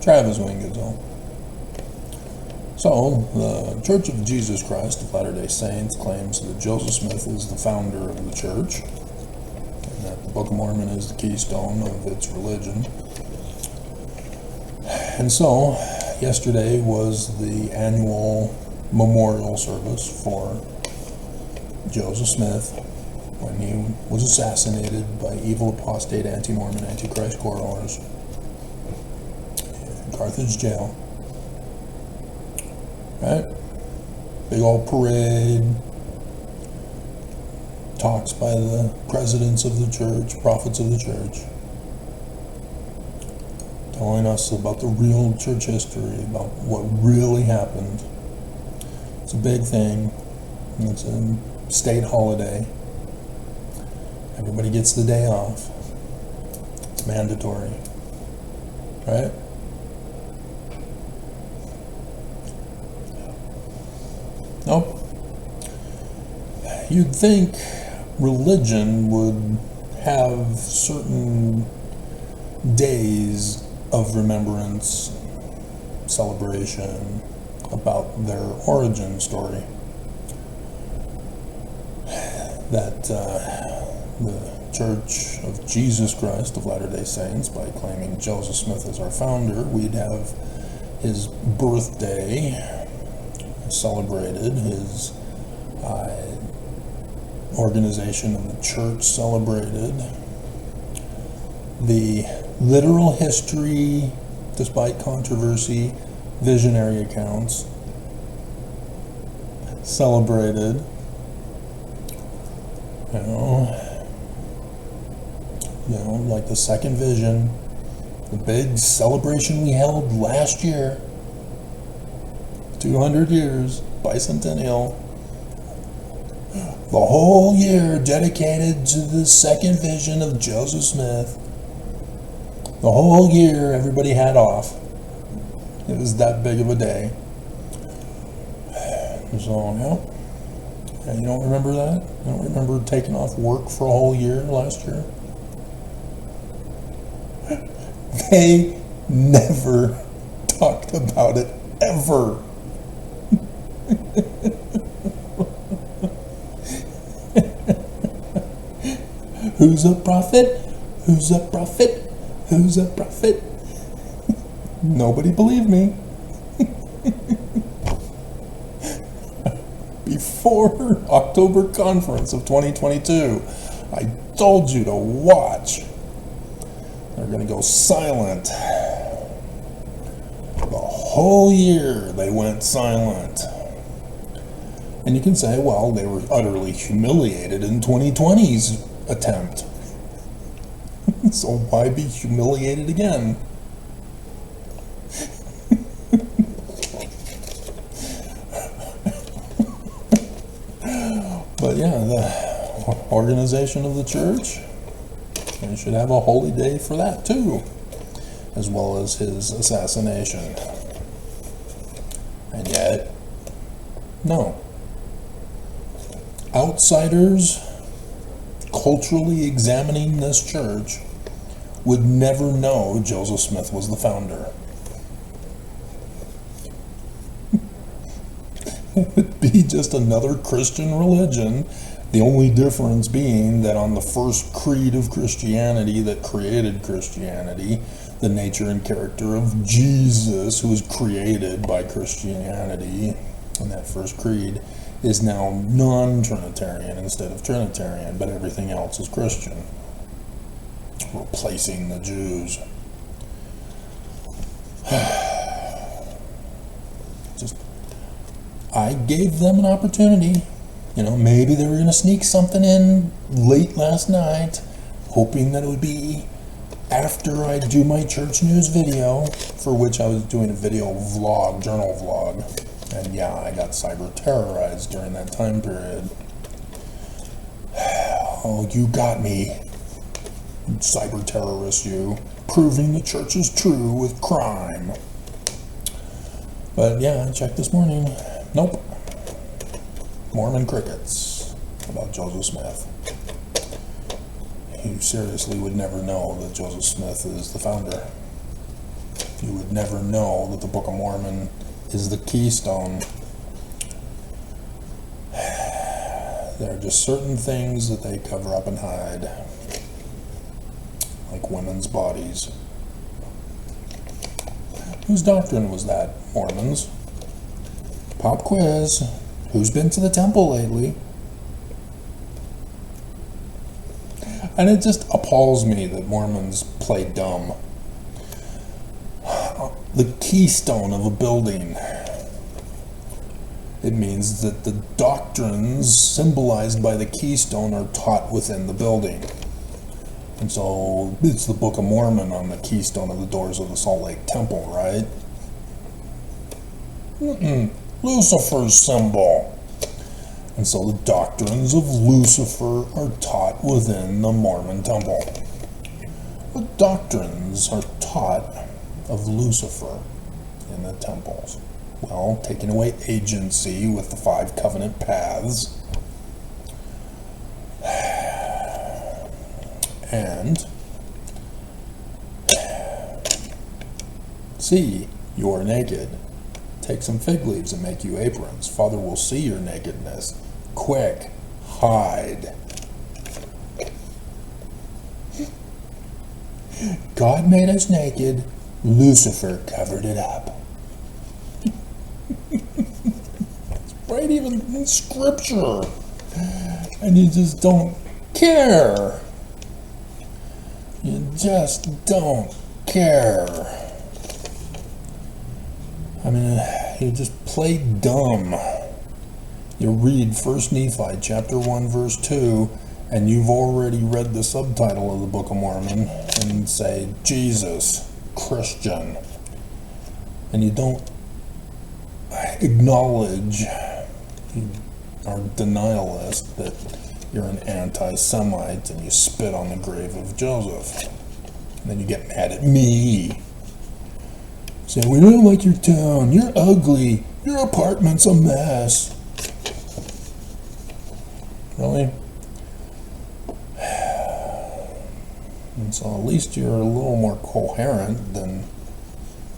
Travis Wingezel. So, the Church of Jesus Christ of Latter-day Saints claims that Joseph Smith is the founder of the church, and that the Book of Mormon is the keystone of its religion. And so, yesterday was the annual memorial service for Joseph Smith when he was assassinated by evil, apostate, anti-Mormon, anti-Christ cohorts in Carthage jail. Right? Big old parade, talks by the presidents of the church, prophets of the church, telling us about the real church history, about what really happened. It's a big thing. It's a state holiday. Everybody gets the day off. It's mandatory. Right? Nope. You'd think religion would have certain days of remembrance, celebration about their origin story. That the Church of Jesus Christ of Latter-day Saints, by claiming Joseph Smith as our founder, we'd have his birthday celebrated, his organization in the church celebrated, the literal history, despite controversy, visionary accounts celebrated, like the second vision, the big celebration we held last year, 200 years, bicentennial, the whole year dedicated to the second vision of Joseph Smith. The whole year everybody had off. It was that big of a day. So, yeah, you don't remember that? You don't remember taking off work for a whole year last year? They never talked about it, ever. Who's a prophet? Who's a prophet? Who's a prophet? Nobody believed me. Before October conference of 2022, I told you to watch. They're going to go silent. The whole year they went silent. And you can say, well, they were utterly humiliated in 2020's attempt. So why be humiliated again? But yeah, the organization of the church, they should have a holy day for that too, as well as his assassination. And yet, no. Outsiders culturally examining this church would never know Joseph Smith was the founder. It would be just another Christian religion, the only difference being that on the first creed of Christianity that created Christianity, the nature and character of Jesus, who was created by Christianity, and that first creed is now non-Trinitarian instead of Trinitarian, but everything else is Christian, replacing the Jews. I gave them an opportunity. Maybe they were going to sneak something in late last night, hoping that it would be after I do my church news video, for which I was doing a video vlog, journal vlog. And yeah, I got cyber terrorized during that time period. Oh, you got me, cyber terrorist, you, proving the church is true with crime. But yeah, I checked this morning. Nope. Mormon crickets about Joseph Smith. You seriously would never know that Joseph Smith is the founder. you would never know that the Book of Mormon is the keystone. There are just certain things that they cover up and hide, like women's bodies. Whose doctrine was that, Mormons? Pop quiz. Who's been to the temple lately? And it just appalls me that Mormons play dumb. The keystone of a building. It means that the doctrines symbolized by the keystone are taught within the building. And so it's the Book of Mormon on the keystone of the doors of the Salt Lake Temple, right? Lucifer's symbol. And so the doctrines of Lucifer are taught within the Mormon temple. What doctrines are taught of Lucifer in the temples? Well, taking away agency with the 5 covenant paths, and see, you are naked. Take some fig leaves and make you aprons. Father will see your nakedness. Quick, hide. God made us naked. Lucifer covered it up. It's right even in Scripture. And you just don't care. You just don't care. I mean, you just play dumb. You read 1 Nephi chapter 1 verse 2, and you've already read the subtitle of the Book of Mormon and say, Jesus, Christian. And you don't acknowledge, you are denialist, that you're an anti-Semite and you spit on the grave of Joseph. And then you get mad at me. Say, we don't like your town, you're ugly, your apartment's a mess. Really? And so at least you're a little more coherent than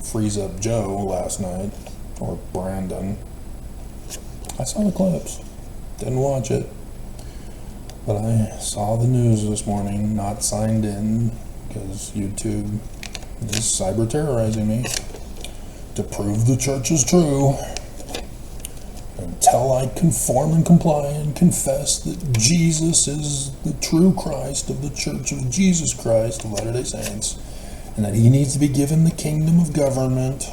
Freeze Up Joe last night, or Brandon. I saw the clips, didn't watch it, but I saw the news this morning, not signed in, because YouTube is cyber terrorizing me, to prove the church is true. Until I conform and comply and confess that Jesus is the true Christ of the Church of Jesus Christ of Latter-day Saints, and that he needs to be given the kingdom of government,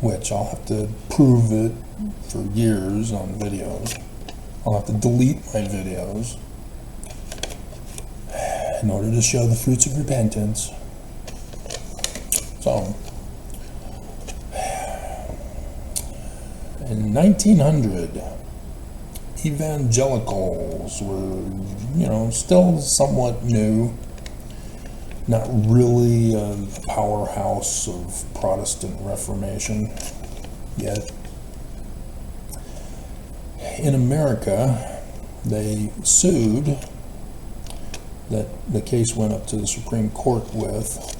which I'll have to prove it for years on videos. I'll have to delete my videos in order to show the fruits of repentance. So, in 1900, evangelicals were, still somewhat new, not really a powerhouse of Protestant Reformation yet. In America, they sued, that the case went up to the Supreme Court with,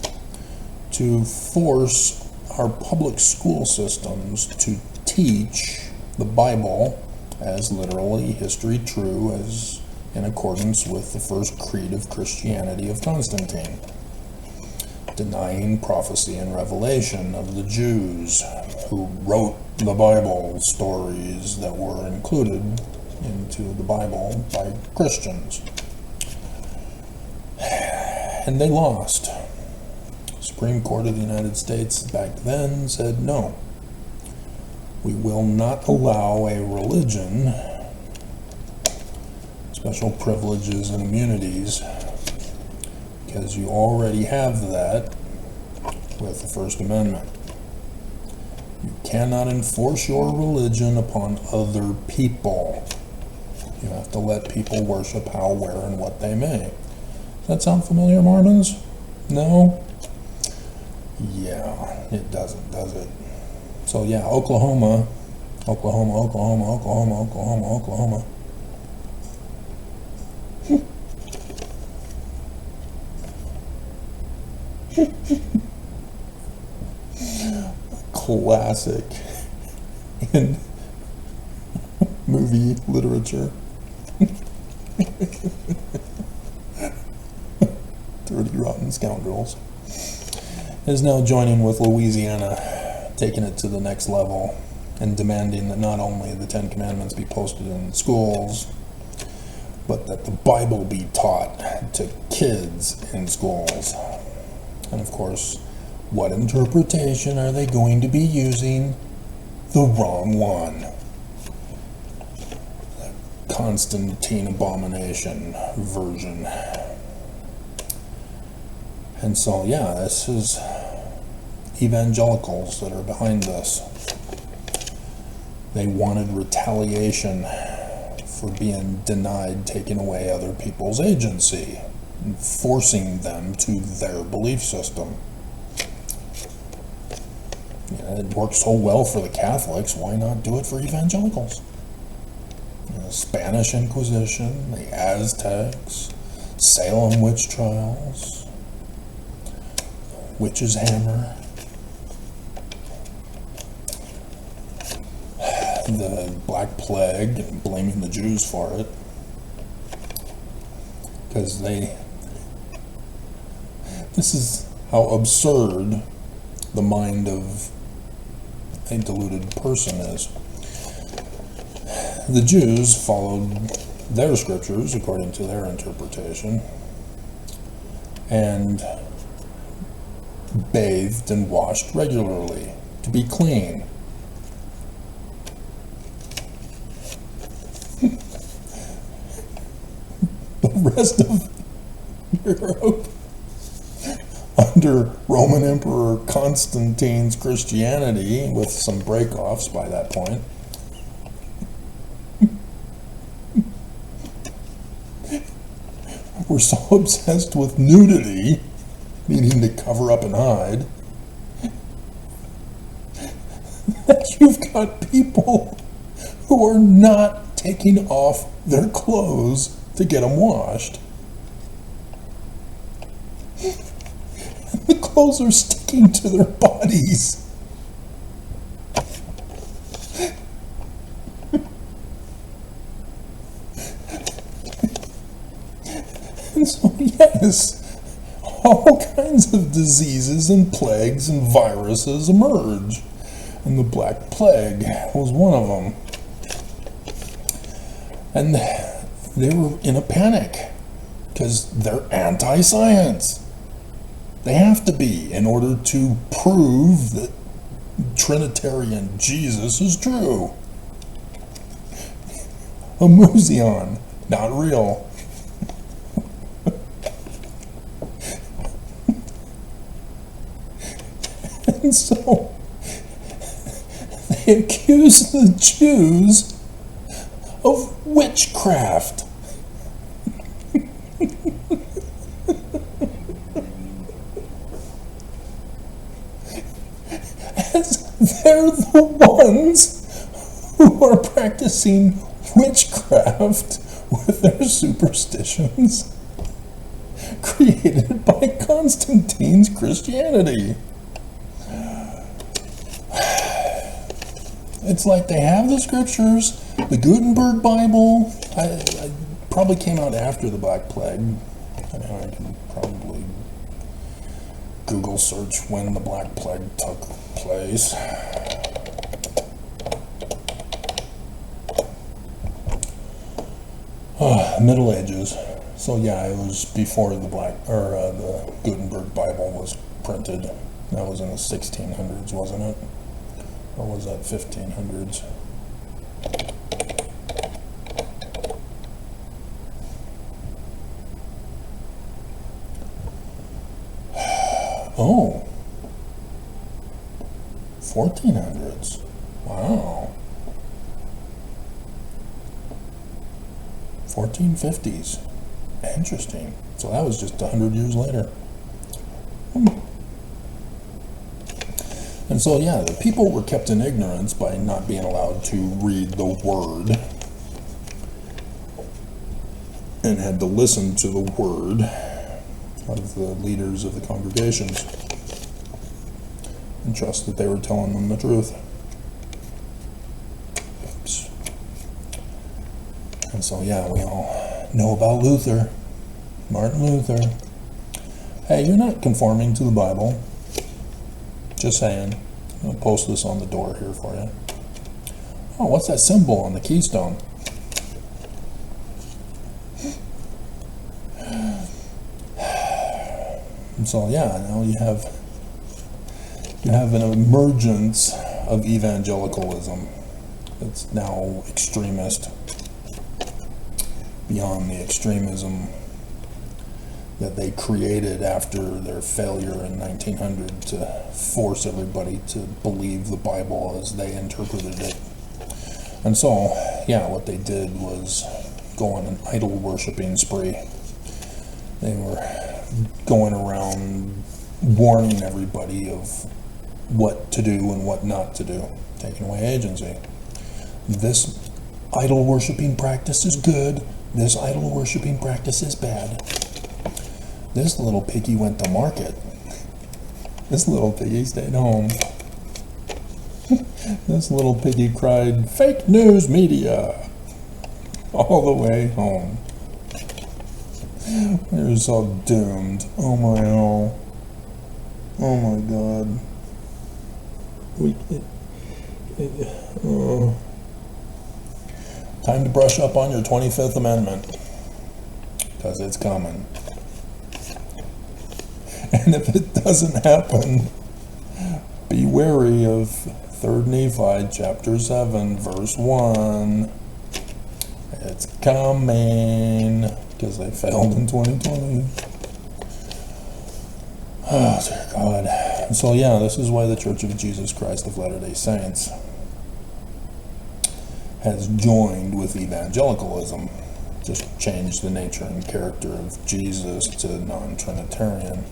to force our public school systems to teach the Bible as literally history true, as in accordance with the first creed of Christianity of Constantine, denying prophecy and revelation of the Jews who wrote the Bible stories that were included into the Bible by Christians. And they lost. Supreme Court of the United States back then said, no, we will not allow a religion special privileges and immunities, because you already have that with the First Amendment. You cannot enforce your religion upon other people. You have to let people worship how, where, and what they may. Does that sound familiar, Mormons? No? Yeah, it doesn't, does it? So yeah, Oklahoma. classic in movie literature. Dirty Rotten Scoundrels is now joining with Louisiana, taking it to the next level and demanding that not only the Ten Commandments be posted in schools, but that the Bible be taught to kids in schools. And of course, what interpretation are they going to be using? The wrong one. The Constantine abomination version. And so, yeah, this is evangelicals that are behind this. They wanted retaliation for being denied taking away other people's agency, and forcing them to their belief system. Yeah, it works so well for the Catholics, why not do it for evangelicals? The Spanish Inquisition, the Aztecs, Salem witch trials, witch's hammer, the Black Plague, blaming the Jews for it, because this is how absurd the mind of a deluded person is. The Jews followed their scriptures according to their interpretation, and bathed and washed regularly to be clean. The rest of Europe, under Roman Emperor Constantine's Christianity, with some break-offs by that point, were so obsessed with nudity, needing to cover up and hide, that you've got people who are not taking off their clothes to get them washed. And the clothes are sticking to their bodies. And so, yes, all kinds of diseases and plagues and viruses emerge. And the Black Plague was one of them. And they were in a panic because they're anti-science. They have to be in order to prove that Trinitarian Jesus is true. A museon, not real. And so they accuse the Jews of witchcraft. As they're the ones who are practicing witchcraft with their superstitions created by Constantine's Christianity. It's like they have the scriptures, the Gutenberg Bible. I probably came out after the Black Plague. I can probably Google search when the Black Plague took place. Middle Ages. So yeah, it was before the Gutenberg Bible was printed. That was in the 1600s, wasn't it? Or was that 1500s? Oh, 1400s. Wow. 1450s. Interesting. So that was just 100 years later. And so, yeah, the people were kept in ignorance by not being allowed to read the Word and had to listen to the Word of the leaders of the congregations. and trust that they were telling them the truth. Oops. And so, yeah, we all know about Luther, Martin Luther. Hey, you're not conforming to the Bible. Just saying. I'll post this on the door here for you. Oh, what's that symbol on the keystone? And so, yeah, now you have an emergence of evangelicalism that's now extremist, beyond the extremism that they created after their failure in 1900 to force everybody to believe the Bible as they interpreted it. And so, yeah, what they did was go on an idol worshiping spree. They were going around warning everybody of what to do and what not to do, taking away agency. This idol worshiping practice is good, this idol worshiping practice is bad. This little piggy went to market. This little piggy stayed home. This little piggy cried, "Fake news media," all the way home. We're so doomed. Oh my oh. Oh my God. Time to brush up on your 25th Amendment, because it's coming. And if it doesn't happen, be wary of 3 Nephi chapter 7 verse 1. It's coming, because they failed in 2020. Oh, dear God. And so, yeah, this is why the Church of Jesus Christ of Latter-day Saints has joined with evangelicalism. Just changed the nature and character of Jesus to non-Trinitarian.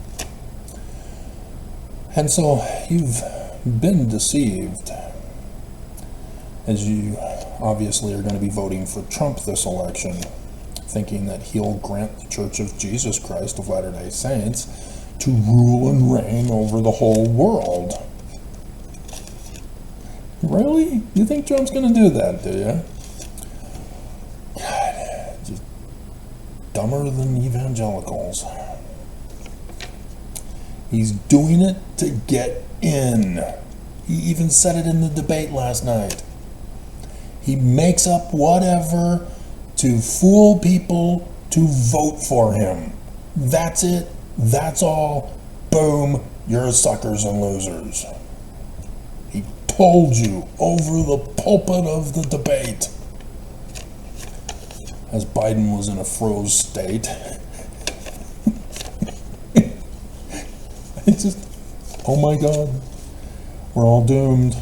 And so you've been deceived, as you obviously are going to be voting for Trump this election, thinking that he'll grant the Church of Jesus Christ of Latter-day Saints to rule and reign over the whole world. Really? You think Trump's going to do that, do you? God, just dumber than evangelicals. He's doing it to get in. He even said it in the debate last night. He makes up whatever to fool people to vote for him. That's it. That's all. Boom. You're suckers and losers. He told you over the pulpit of the debate, as Biden was in a froze state. It's just, oh my God, we're all doomed.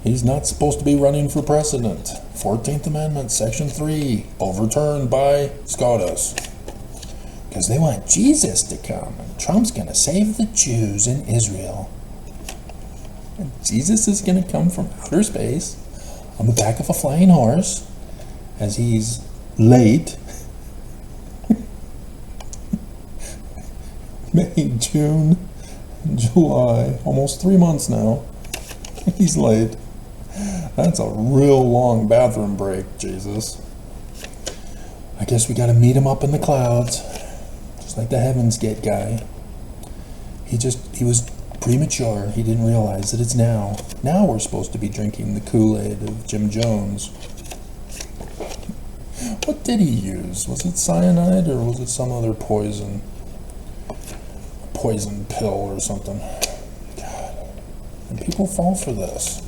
He's not supposed to be running for president. 14th Amendment, Section 3, overturned by SCOTUS. Because they want Jesus to come, and Trump's going to save the Jews in Israel. And Jesus is going to come from outer space on the back of a flying horse, as he's late. May, June, July, almost 3 months now. He's late. That's a real long bathroom break, Jesus. I guess we gotta meet him up in the clouds, just like the Heaven's Gate guy. He was premature. He didn't realize that it's now. Now we're supposed to be drinking the Kool-Aid of Jim Jones. What did he use? Was it cyanide or was it some other poison? Poison pill or something. God. And people fall for this.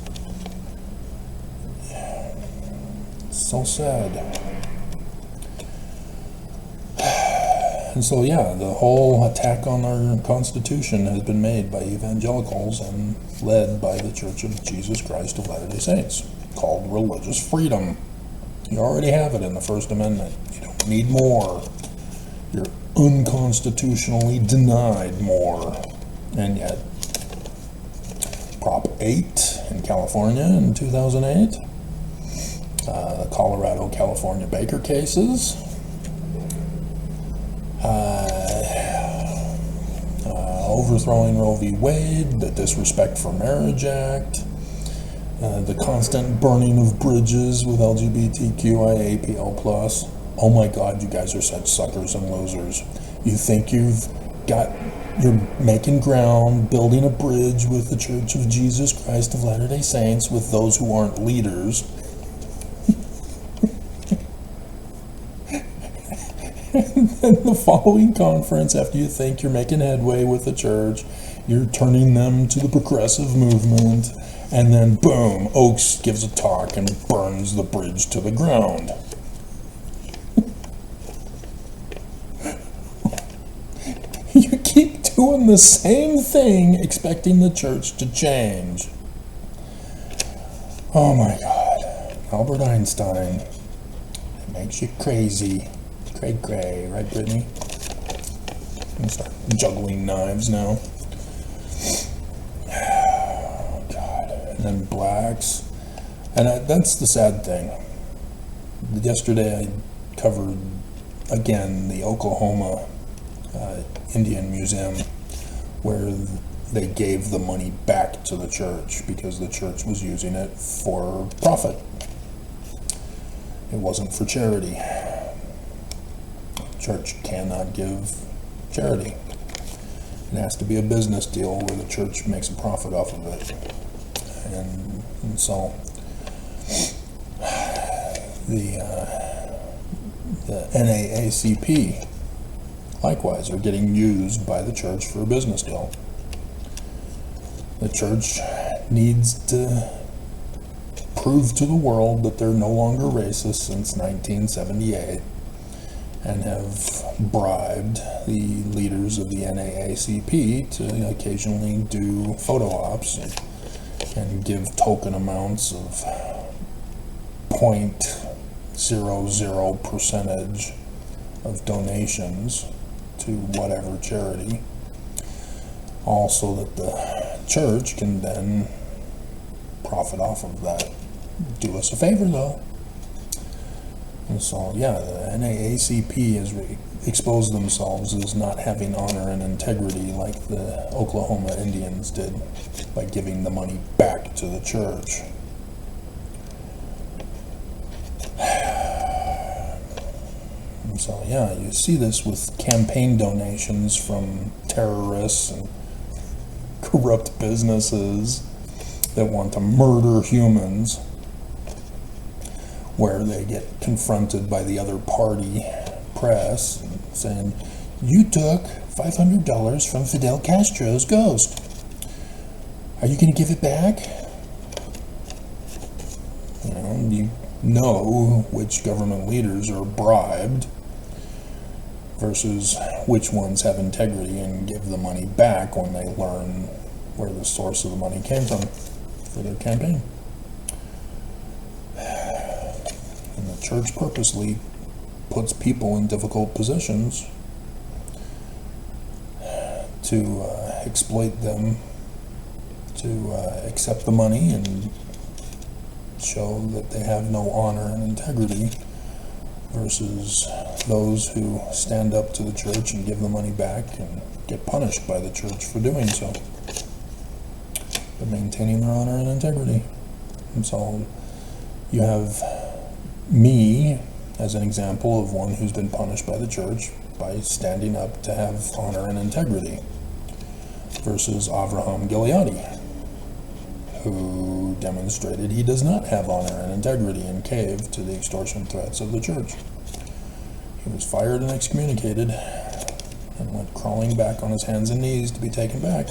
It's so sad. And so, yeah, the whole attack on our Constitution has been made by evangelicals and led by the Church of Jesus Christ of Latter-day Saints, called religious freedom. You already have it in the First Amendment. You don't need more. You're unconstitutionally denied more. And yet, Prop 8 in California in 2008, the Colorado-California Baker cases, overthrowing Roe v. Wade, the Disrespect for Marriage Act, the constant burning of bridges with LGBTQIAPL+. Oh my God, you guys are such suckers and losers. You think you're making ground, building a bridge with the Church of Jesus Christ of Latter-day Saints with those who aren't leaders. And then the following conference, after you think you're making headway with the church, you're turning them to the progressive movement, and then boom, Oakes gives a talk and burns the bridge to the ground. You keep doing the same thing, expecting the church to change. Oh my God. Albert Einstein. It makes you crazy. Cray, right, Brittany? I'm gonna start juggling knives now. Oh, God. And then blacks. And that's the sad thing. Yesterday I covered, again, the Oklahoma Indian Museum, where they gave the money back to the church because the church was using it for profit. It wasn't for charity. Church cannot give charity. It has to be a business deal where the church makes a profit off of it. And so the NAACP likewise are getting used by the church for a business deal. The church needs to prove to the world that they're no longer racist since 1978. And have bribed the leaders of the NAACP to occasionally do photo ops and give token amounts of 0.00% of donations to whatever charity, also that the church can then profit off of that. Do us a favor, though. And so, yeah, the NAACP has exposed themselves as not having honor and integrity like the Oklahoma Indians did by giving the money back to the church. And so, yeah, you see this with campaign donations from terrorists and corrupt businesses that want to murder humans, where they get confronted by the other party press saying, "You took $500 from Fidel Castro's ghost. Are you going to give it back?" You know which government leaders are bribed versus which ones have integrity and give the money back when they learn where the source of the money came from for their campaign. And the church purposely puts people in difficult positions to exploit them, to accept the money and show that they have no honor and integrity, versus those who stand up to the church and give the money back and get punished by the church for doing so, but maintaining their honor and integrity. And so you have me as an example of one who's been punished by the church by standing up to have honor and integrity, versus Avraham Gileadi, who demonstrated he does not have honor and integrity and caved to the extortion threats of the church. He was fired and excommunicated and went crawling back on his hands and knees to be taken back.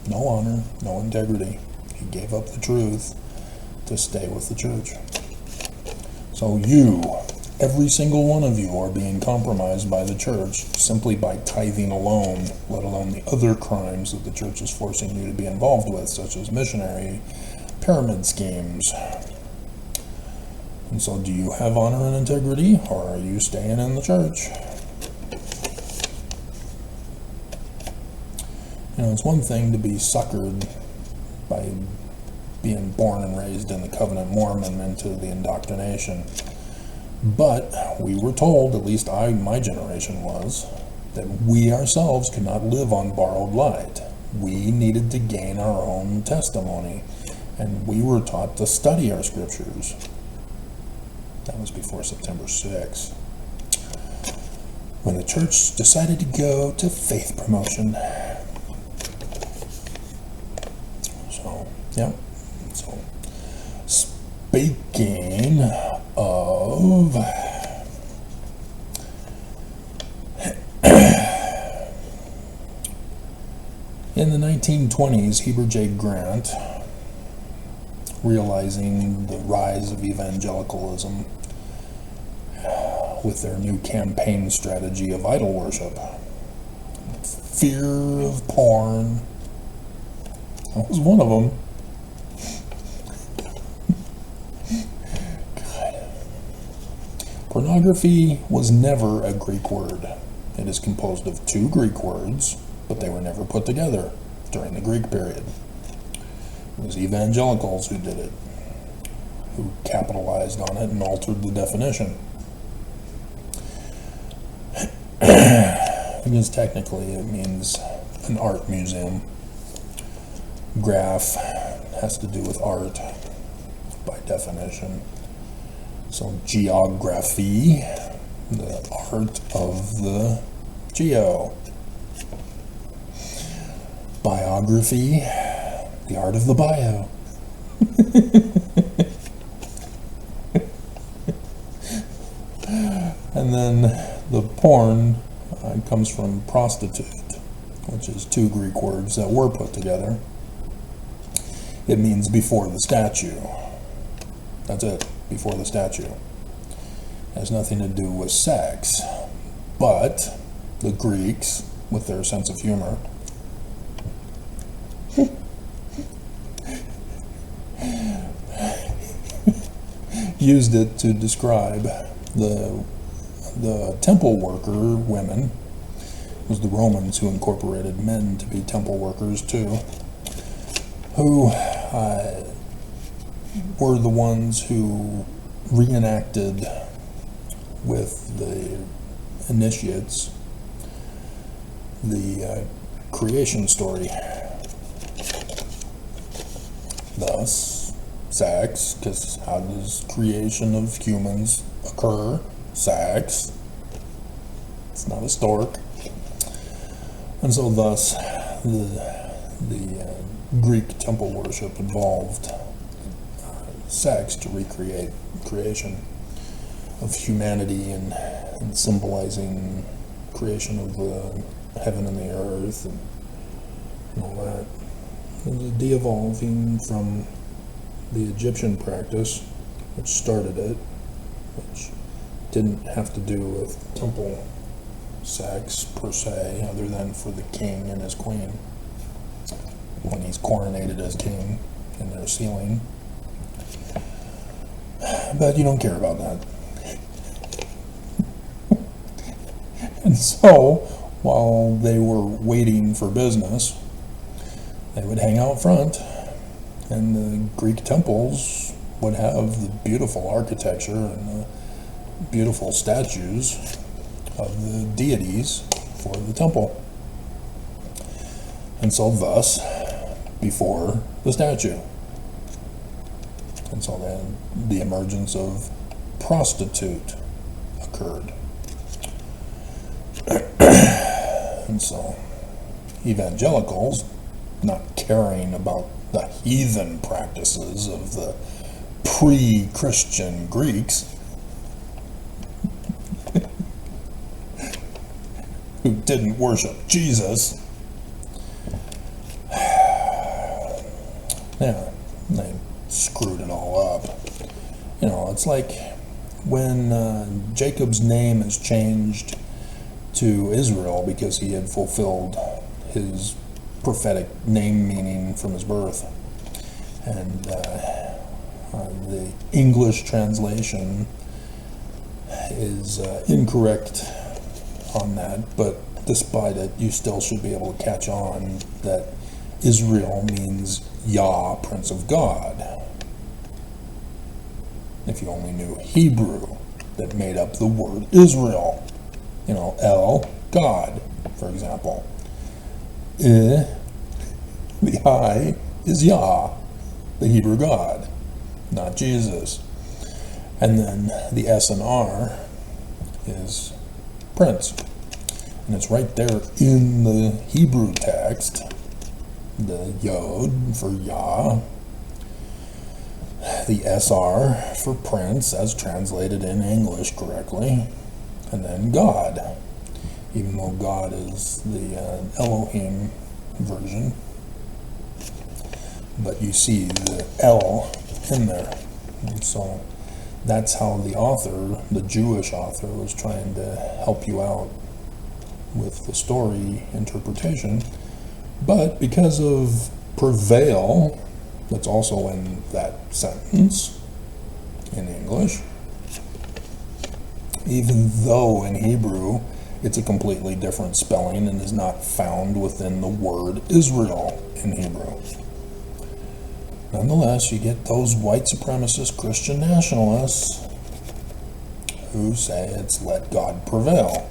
No honor, no integrity. He gave up the truth to stay with the church. So you, every single one of you, are being compromised by the church simply by tithing alone, let alone the other crimes that the church is forcing you to be involved with, such as missionary pyramid schemes. And so do you have honor and integrity, or are you staying in the church? It's one thing to be suckered by being born and raised in the Covenant Mormon into the indoctrination. But we were told, at least my generation was, that we ourselves could not live on borrowed light. We needed to gain our own testimony, and we were taught to study our scriptures. That was before September 6th, when the church decided to go to faith promotion. So, yeah. So, speaking of in the 1920s, Heber J. Grant, realizing the rise of evangelicalism with their new campaign strategy of idol worship, fear of porn, that was one of them. God. Pornography was never a Greek word. It is composed of two Greek words, but they were never put together during the Greek period. It was evangelicals who did it, who capitalized on it and altered the definition. Because technically it means an art museum. Graph has to do with art by definition. So geography, the art of the geo. Biography, the art of the bio. And then the porn comes from prostitute, which is two Greek words that were put together. It means before the statue. That's it, before the statue. It has nothing to do with sex, but the Greeks, with their sense of humor, used it to describe the temple worker women. It was the Romans who incorporated men to be temple workers too, who were the ones who reenacted with the initiates the creation story. Thus, sex, because how does creation of humans occur? Sex. It's not a stork. And so thus, the Greek temple worship involved sex to recreate creation of humanity and symbolizing creation of the heaven and the earth and all that. It was a de-evolving from the Egyptian practice, which started it, which didn't have to do with temple sex per se, other than for the king and his queen when he's coronated as king in their ceiling. But you don't care about that. And so, while they were waiting for business, they would hang out front, and the Greek temples would have the beautiful architecture and the beautiful statues of the deities for the temple. And so thus, before the statue. And so then the emergence of prostitute occurred. And so evangelicals, not caring about the heathen practices of the pre-Christian Greeks, who didn't worship Jesus, yeah, they screwed it all up. You know, it's like when Jacob's name is changed to Israel because he had fulfilled his prophetic name meaning from his birth. And the English translation is incorrect on that, but despite it, you still should be able to catch on that Israel means Yah, Prince of God. If you only knew Hebrew that made up the word Israel. You know, El, God, for example. The I is Yah, the Hebrew God, not Jesus. And then the S and R is Prince. And it's right there in the Hebrew text, the Yod for Yah, the SR for Prince, as translated in English correctly, and then God, even though God is the Elohim version. But you see the L in there. And so that's how the author, the Jewish author, was trying to help you out with the story interpretation. But because of prevail, that's also in that sentence in English, even though in Hebrew it's a completely different spelling and is not found within the word Israel in Hebrew. Nonetheless, you get those white supremacist Christian nationalists who say it's let God prevail.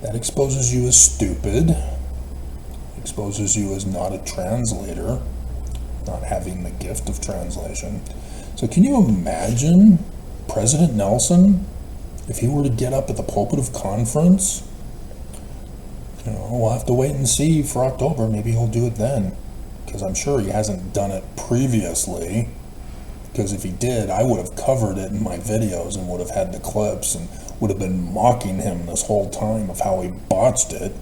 That exposes you as stupid, exposes you as not a translator, not having the gift of translation. So can you imagine President Nelson, if he were to get up at the pulpit of conference? You know, we'll have to wait and see for October. Maybe he'll do it then, because I'm sure he hasn't done it previously. Because if he did, I would have covered it in my videos and would have had the clips and would have been mocking him this whole time of how he botched it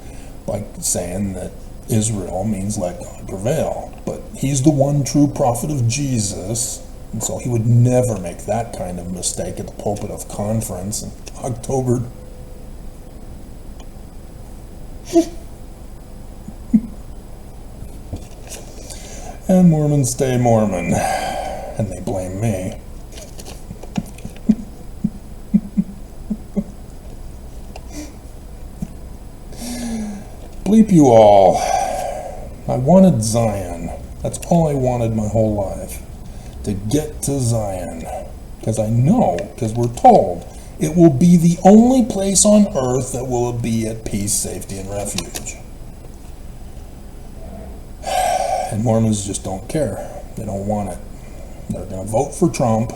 by saying that Israel means let God prevail. But he's the one true prophet of Jesus, and so he would never make that kind of mistake at the pulpit of conference in October. And Mormons stay Mormon, and they blame me. Bleep you all. I wanted Zion. That's all I wanted my whole life. To get to Zion. Because I know, because we're told, it will be the only place on earth that will be at peace, safety, and refuge. And Mormons just don't care. They don't want it. They're going to vote for Trump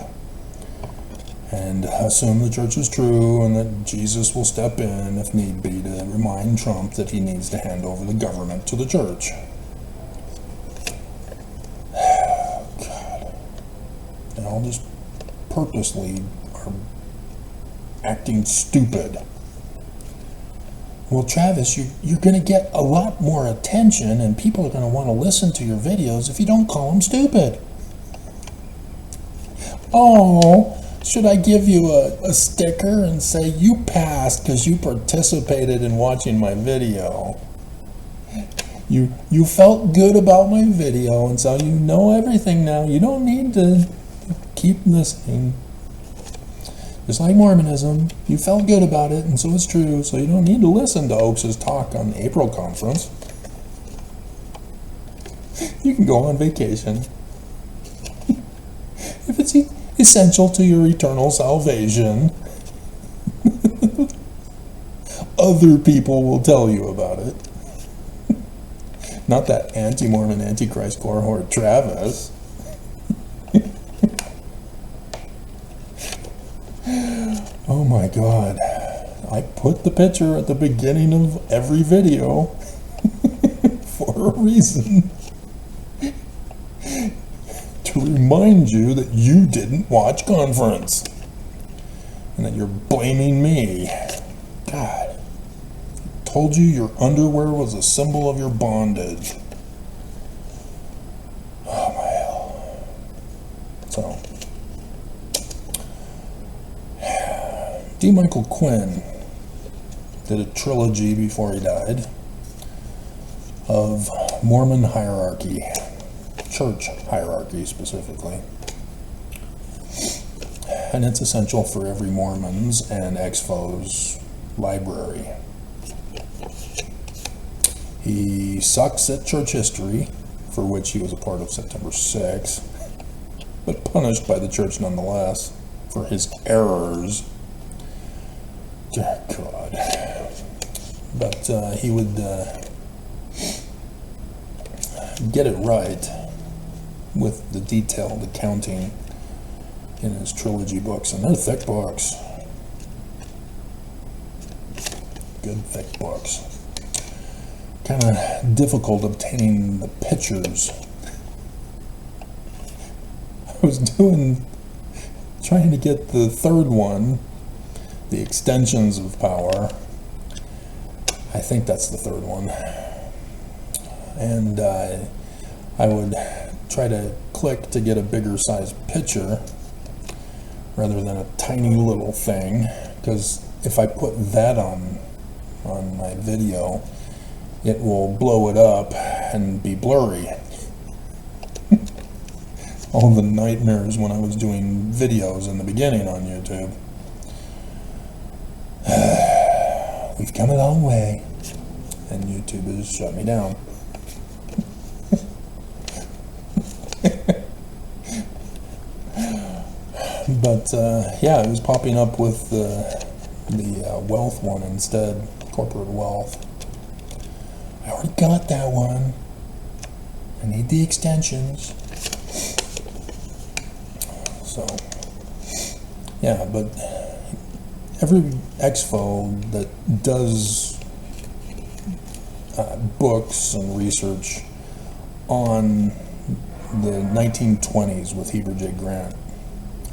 and assume the church is true and that Jesus will step in if need be to remind Trump that he needs to hand over the government to the church. God. They all just purposely are acting stupid. Well, Travis, you're going to get a lot more attention and people are going to want to listen to your videos if you don't call them stupid. Oh, should I give you a sticker and say you passed because you participated in watching my video? You felt good about my video, and so you know everything now. You don't need to keep listening. Just like Mormonism, you felt good about it, and so it's true, so you don't need to listen to Oaks' talk on the April conference. You can go on vacation. If it's essential to your eternal salvation, other people will tell you about it. Not that anti-Mormon, antichrist cohort Travis. Oh my God. I put the picture at the beginning of every video for a reason. To remind you that you didn't watch conference. And that you're blaming me. God. I told you your underwear was a symbol of your bondage. Oh my hell. So. D. Michael Quinn did a trilogy before he died of Mormon hierarchy, church hierarchy specifically, and it's essential for every Mormon's and ex-foes library. He sucks at church history, for which he was a part of September 6th, but punished by the church nonetheless. for his errors. Dear God. But he would get it right with the detailed accounting in his trilogy books, and they're thick books. Good thick books. Kind of difficult obtaining the pictures. I was trying to get the third one, the extensions of power. I think that's the third one. And I would try to click to get a bigger size picture rather than a tiny little thing, because if I put that on my video, it will blow it up and be blurry. All the nightmares when I was doing videos in the beginning on YouTube. We've come a long way, and YouTube has shut me down. But yeah, it was popping up with the wealth one instead, corporate wealth. I already got that one. I need the extensions. So, yeah, but every expo that does books and research on the 1920s with Heber J. Grant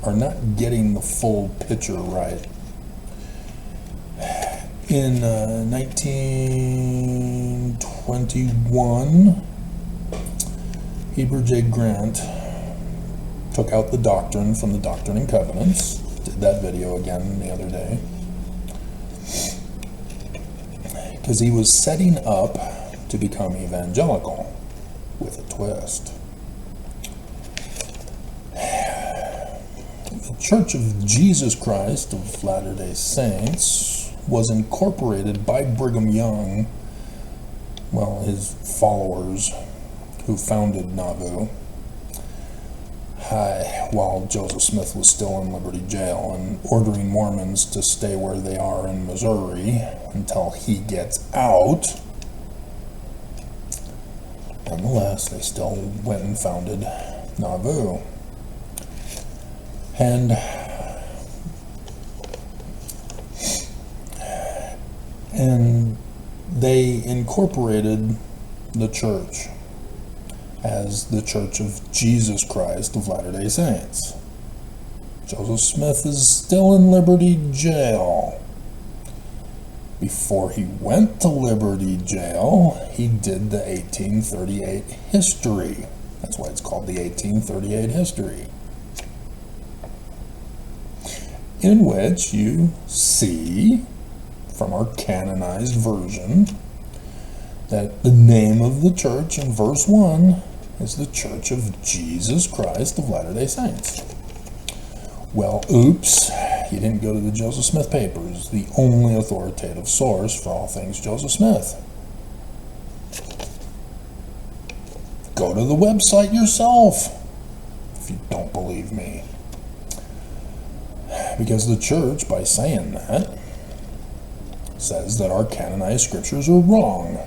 are not getting the full picture right. In 1921, Heber J. Grant took out the doctrine from the Doctrine and Covenants. Did that video again the other day. Because he was setting up to become evangelical with a twist. The Church of Jesus Christ of Latter-day Saints was incorporated by Brigham Young, well, his followers who founded Nauvoo, while Joseph Smith was still in Liberty Jail, and ordering Mormons to stay where they are in Missouri until he gets out. Nonetheless, they still went and founded Nauvoo. And they incorporated the church as the Church of Jesus Christ of Latter-day Saints. Joseph Smith is still in Liberty Jail. Before he went to Liberty Jail, he did the 1838 history. That's why it's called the 1838 history, in which you see from our canonized version that the name of the church in verse 1 is the Church of Jesus Christ of Latter-day Saints. Well, oops, you didn't go to the Joseph Smith Papers, the only authoritative source for all things Joseph Smith. Go to the website yourself if you don't believe me. Because the church, by saying that, says that our canonized scriptures are wrong.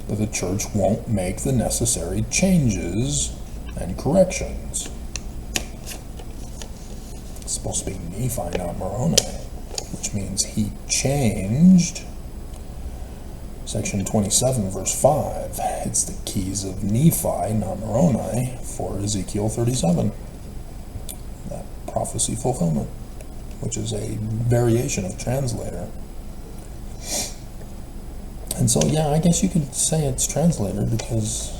But the church won't make the necessary changes and corrections. It's supposed to be Nephi, not Moroni, which means he changed section 27, verse 5. It's the keys of Nephi, not Moroni, for Ezekiel 37. That prophecy fulfillment, which is a variation of translator. And so, yeah, I guess you could say it's translator because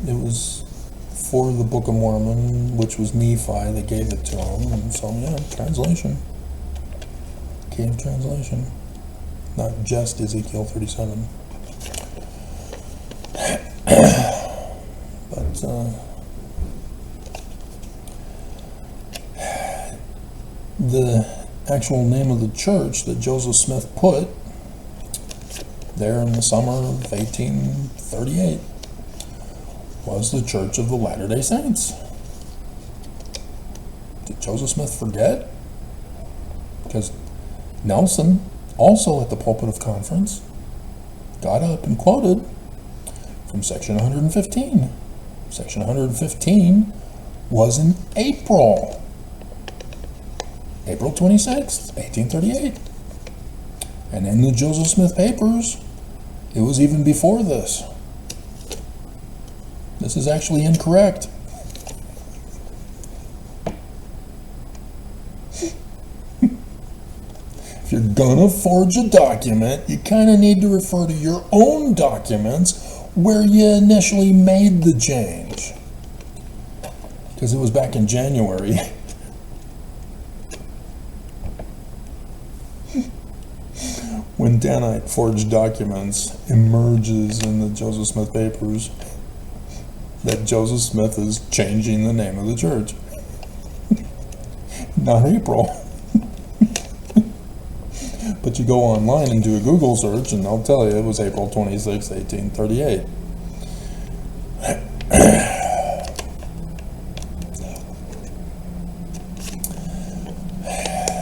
it was for the Book of Mormon, which was Nephi that gave it to him. And so, yeah, translation. Key of translation. Not just Ezekiel 37. But, the actual name of the church that Joseph Smith put there in the summer of 1838 was the Church of the Latter-day Saints. The Joseph Smith forget? Because Nelson, also at the pulpit of conference, got up and quoted from section 115. Section 115 was in April 26th, 1838. And in the Joseph Smith papers, it was even before this. This is actually incorrect. If you're gonna forge a document, you kind of need to refer to your own documents where you initially made the change. Because it was back in January. When Danite forged documents emerges in the Joseph Smith papers that Joseph Smith is changing the name of the church. Not April. But you go online and do a Google search and they'll tell you it was April 26, 1838.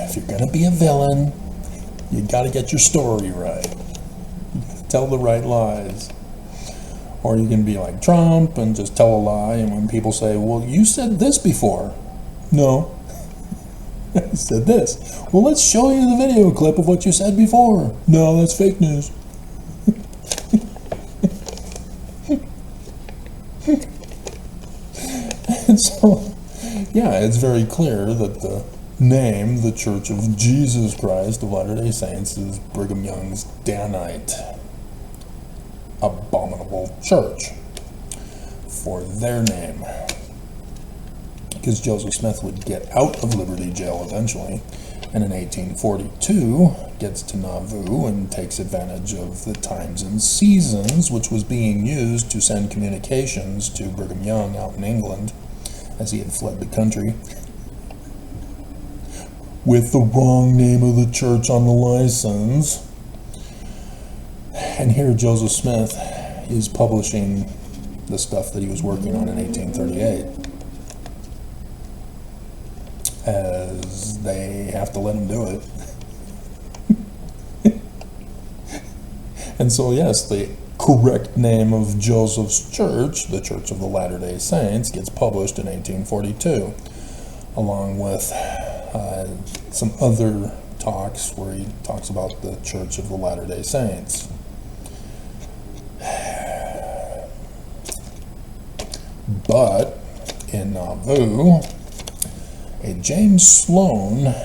If you're going to be a villain, you got to get your story right. You got to tell the right lies. Or you can be like Trump and just tell a lie, and when people say, well, you said this before. No. I said this. Well, let's show you the video clip of what you said before. No, that's fake news. And so, yeah, it's very clear that the name, the Church of Jesus Christ of Latter-day Saints, is Brigham Young's Danite, abominable church for their name. Because Joseph Smith would get out of Liberty Jail eventually, and in 1842 gets to Nauvoo and takes advantage of the times and seasons, which was being used to send communications to Brigham Young out in England as he had fled the country, with the wrong name of the church on the license. And here Joseph Smith is publishing the stuff that he was working on in 1838. As they have to let him do it. And so, yes, the correct name of Joseph's church, the Church of the Latter-day Saints, gets published in 1842, along with some other talks where he talks about the Church of the Latter-day Saints. But in Nauvoo, a James Sloan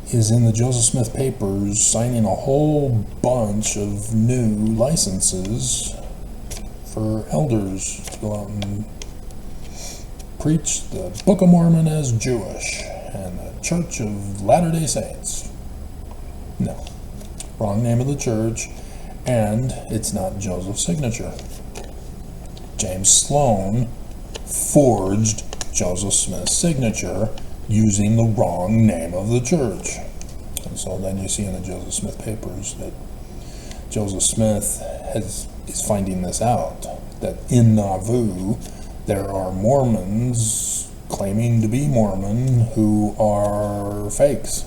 is in the Joseph Smith papers signing a whole bunch of new licenses for elders to go out and preach the Book of Mormon as Jewish and the Church of Latter-day Saints. No, wrong name of the church, and it's not Joseph's signature. James Sloan forged Joseph Smith's signature using the wrong name of the church. And so then you see in the Joseph Smith papers that Joseph Smith is finding this out, that in Nauvoo there are Mormons claiming to be Mormon who are fakes.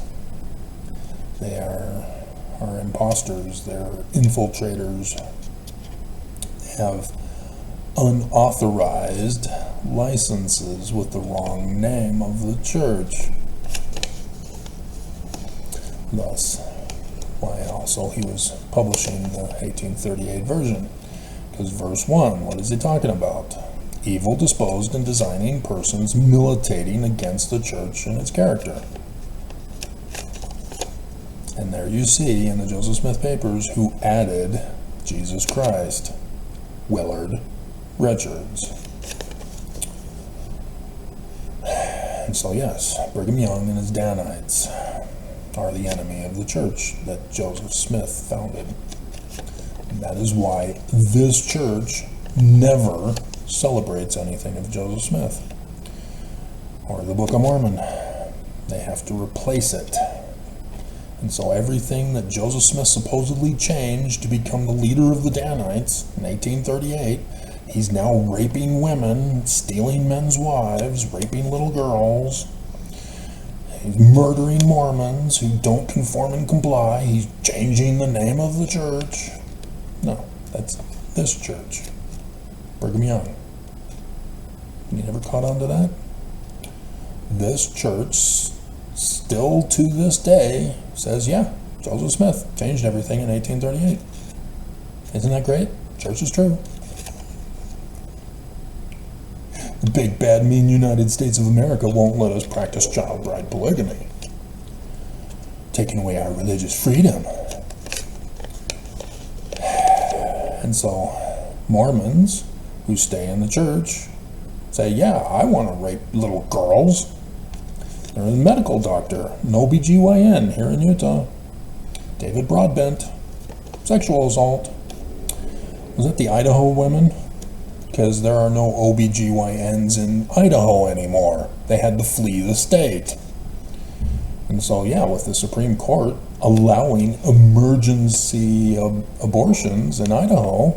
They are imposters, they're infiltrators. They have unauthorized licenses with the wrong name of the church. Thus, why also he was publishing the 1838 version. Because verse 1, what is he talking about? Evil disposed and designing persons militating against the church and its character. And there you see in the Joseph Smith papers who added Jesus Christ, Willard Richards. And so yes, Brigham Young and his Danites are the enemy of the church that Joseph Smith founded. And that is why this church never celebrates anything of Joseph Smith or the Book of Mormon. They have to replace it. And so everything that Joseph Smith supposedly changed to become the leader of the Danites in 1838 He's now raping women, stealing men's wives, raping little girls. He's murdering Mormons who don't conform and comply. He's changing the name of the church. No, that's this church, Brigham Young. You never caught on to that? This church, still to this day, says, yeah, Joseph Smith changed everything in 1838. Isn't that great? Church is true. The big, bad, mean United States of America won't let us practice child bride polygamy, taking away our religious freedom. And so Mormons who stay in the church say, yeah, I want to rape little girls. There's a medical doctor, an OBGYN here in Utah, David Broadbent, sexual assault. Was that the Idaho women? Because there are no OBGYNs in Idaho anymore. They had to flee the state. And so, yeah, with the Supreme Court allowing emergency abortions in Idaho,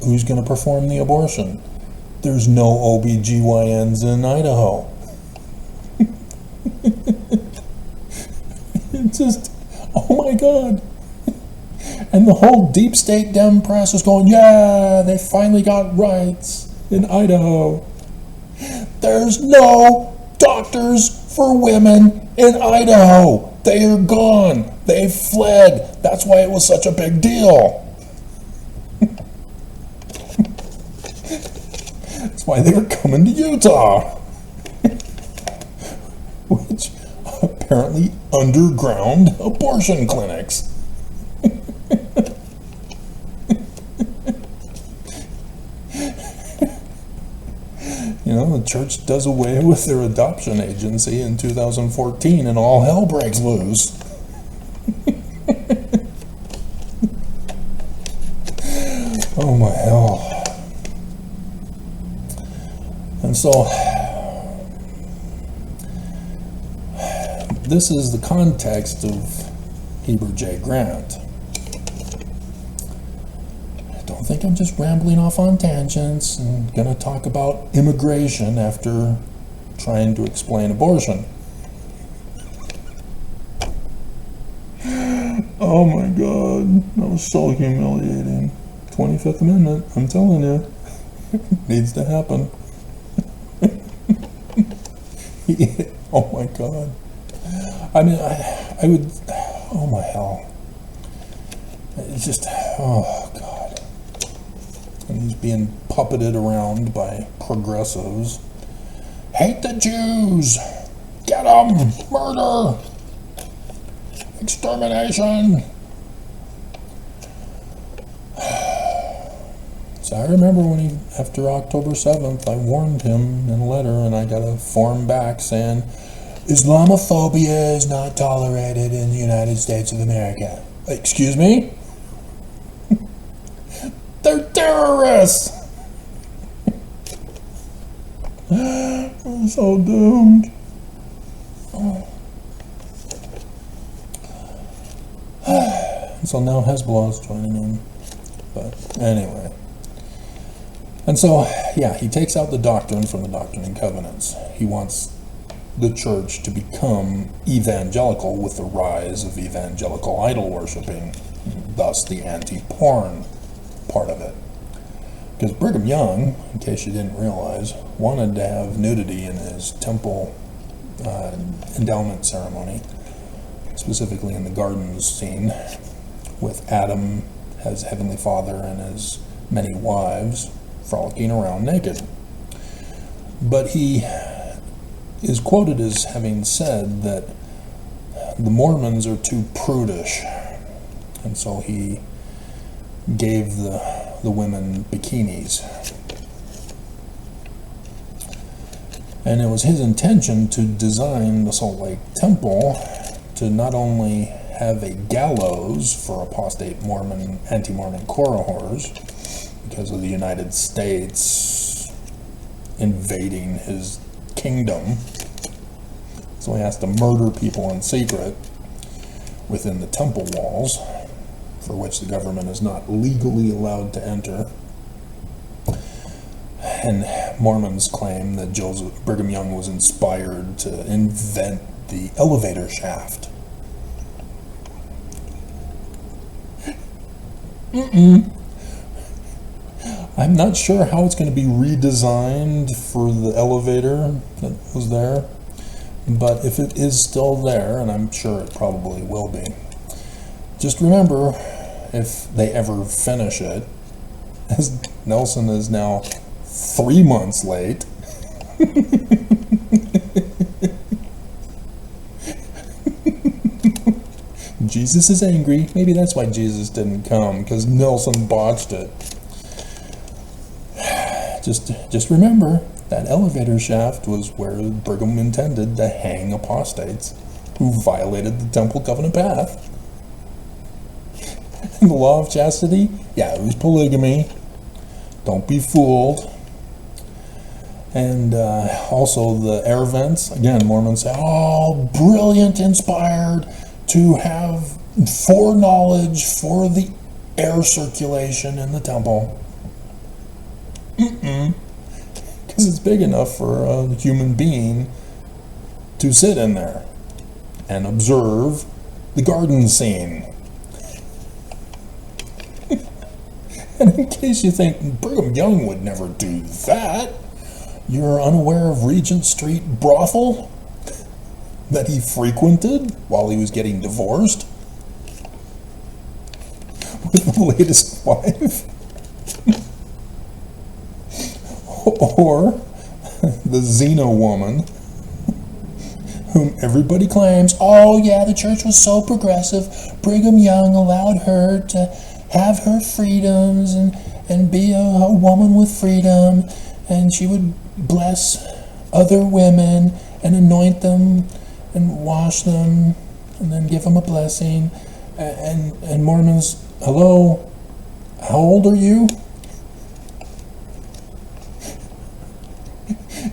who's going to perform the abortion? There's no OBGYNs in Idaho. It's just, oh my God. And the whole deep state Dem press is going, yeah, they finally got rights in Idaho. There's no doctors for women in Idaho. They are gone. They've fled. That's why it was such a big deal. That's why they were coming to Utah. Which apparently underground abortion clinics. You know, the church does away with their adoption agency in 2014 and all hell breaks loose. Oh my hell. And so, this is the context of Heber J. Grant. Don't think I'm just rambling off on tangents and going to talk about immigration after trying to explain abortion. Oh my God, that was so humiliating. 25th Amendment, I'm telling you, needs to happen. Oh my God. I mean, I would, oh my hell. It's just, oh God. And he's being puppeted around by progressives. Hate the Jews! Get them! Murder! Extermination! So I remember when he, after October 7th, I warned him in a letter and I got a form back saying, Islamophobia is not tolerated in the United States of America. Excuse me? They're terrorists! I'm so doomed. So now Hezbollah's joining in. But anyway. And so, yeah, he takes out the doctrine from the Doctrine and Covenants. He wants the church to become evangelical with the rise of evangelical idol worshiping, thus the anti-porn part of it. Because Brigham Young, in case you didn't realize, wanted to have nudity in his temple endowment ceremony, specifically in the gardens scene, with Adam as Heavenly Father and his many wives frolicking around naked. But he is quoted as having said that the Mormons are too prudish, and so he gave the women bikinis. And it was his intention to design the Salt Lake Temple to not only have a gallows for apostate Mormon, anti-Mormon Korah whores, because of the United States invading his kingdom. So he has to murder people in secret within the temple walls for which the government is not legally allowed to enter. And Mormons claim that Brigham Young was inspired to invent the elevator shaft. I'm not sure how it's going to be redesigned for the elevator that was there, but if it is still there, and I'm sure it probably will be, just remember, if they ever finish it, as Nelson is now 3 months late, Jesus is angry. Maybe that's why Jesus didn't come, because Nelson botched it. Just remember, that elevator shaft was where Brigham intended to hang apostates who violated the Temple Covenant path. And the law of chastity? Yeah, it was polygamy. Don't be fooled. And also the air vents. Again, Mormons say, oh, brilliant, inspired to have foreknowledge for the air circulation in the temple. Because it's big enough for a human being to sit in there and observe the garden scene. And in case you think Brigham Young would never do that, you're unaware of Regent Street brothel that he frequented while he was getting divorced with the latest wife. Or the Xena woman, whom everybody claims, oh yeah, the church was so progressive, Brigham Young allowed her to have her freedoms and be a woman with freedom, and she would bless other women and anoint them and wash them and then give them a blessing. And Mormons, hello, how old are you?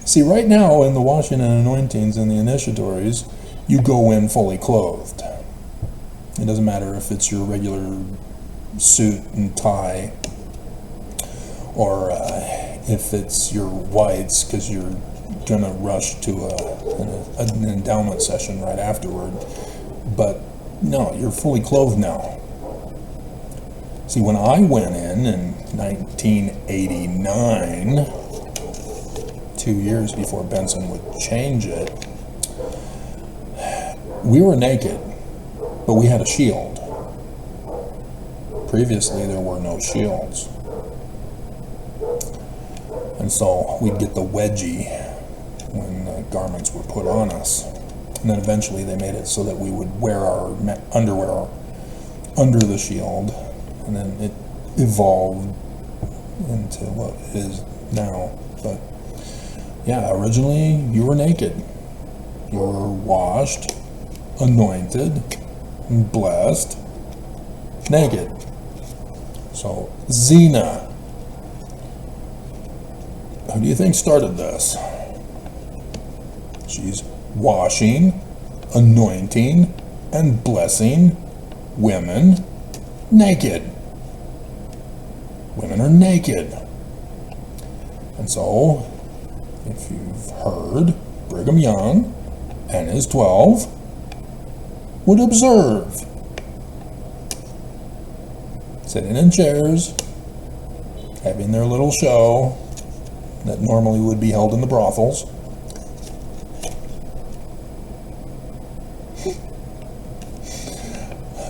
See, right now in the washing and anointings and the initiatories, you go in fully clothed. It doesn't matter if it's your regular suit and tie, or if it's your whites, because you're going to rush to an endowment session right afterward. But no, you're fully clothed now. See, when I went in 1989, 2 years before Benson would change it, we were naked, but we had a shield. Previously, there were no shields. And so we'd get the wedgie when the garments were put on us. And then eventually they made it so that we would wear our underwear under the shield, and then it evolved into what it is now. But yeah, originally you were naked. You were washed, anointed, and blessed, naked. So, Xena. Who do you think started this? She's washing, anointing, and blessing women naked. Women are naked. And so, if you've heard, Brigham Young and his 12 would observe, sitting in chairs, having their little show that normally would be held in the brothels.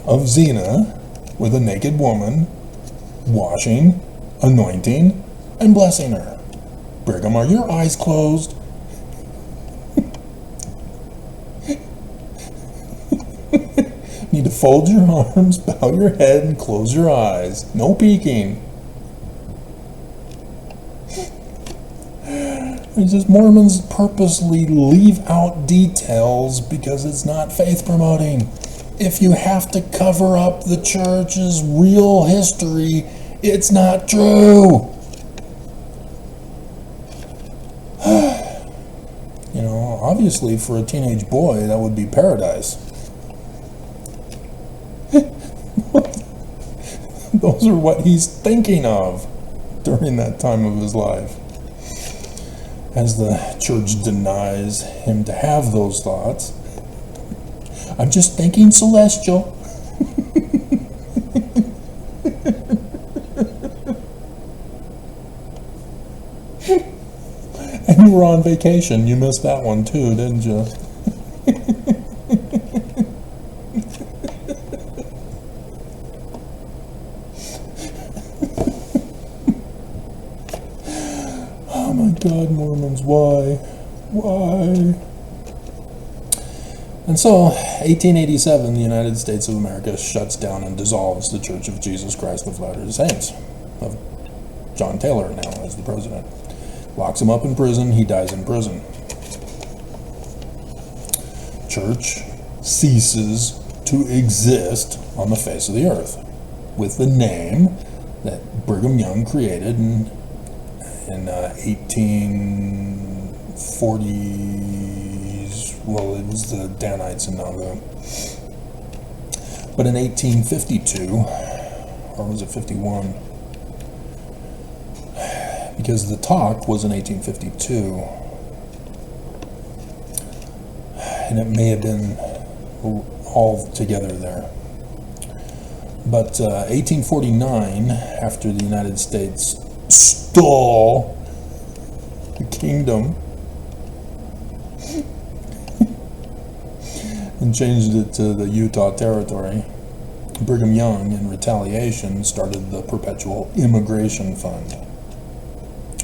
Of Xena with a naked woman washing, anointing, and blessing her. Brigham, are your eyes closed? Need to fold your arms, bow your head, and close your eyes. No peeking. It's just Mormons purposely leave out details because it's not faith promoting. If you have to cover up the church's real history, it's not true. You know, obviously for a teenage boy, that would be paradise. Those are what he's thinking of during that time of his life. As the church denies him to have those thoughts, I'm just thinking celestial. And you were on vacation. You missed that one too, didn't you? Oh my God, Mormons, why? Why? And so, 1887, the United States of America shuts down and dissolves the Church of Jesus Christ of Latter-day Saints, of John Taylor now as the president. Locks him up in prison, he dies in prison. Church ceases to exist on the face of the earth with the name that Brigham Young created in 1840s. Well, it was the Danites in Nauvoo. But in 1852, or was it 51? Because the talk was in 1852, and it may have been all together there. But 1849, after the United States stole the kingdom and changed it to the Utah Territory, Brigham Young, in retaliation, started the Perpetual Immigration Fund,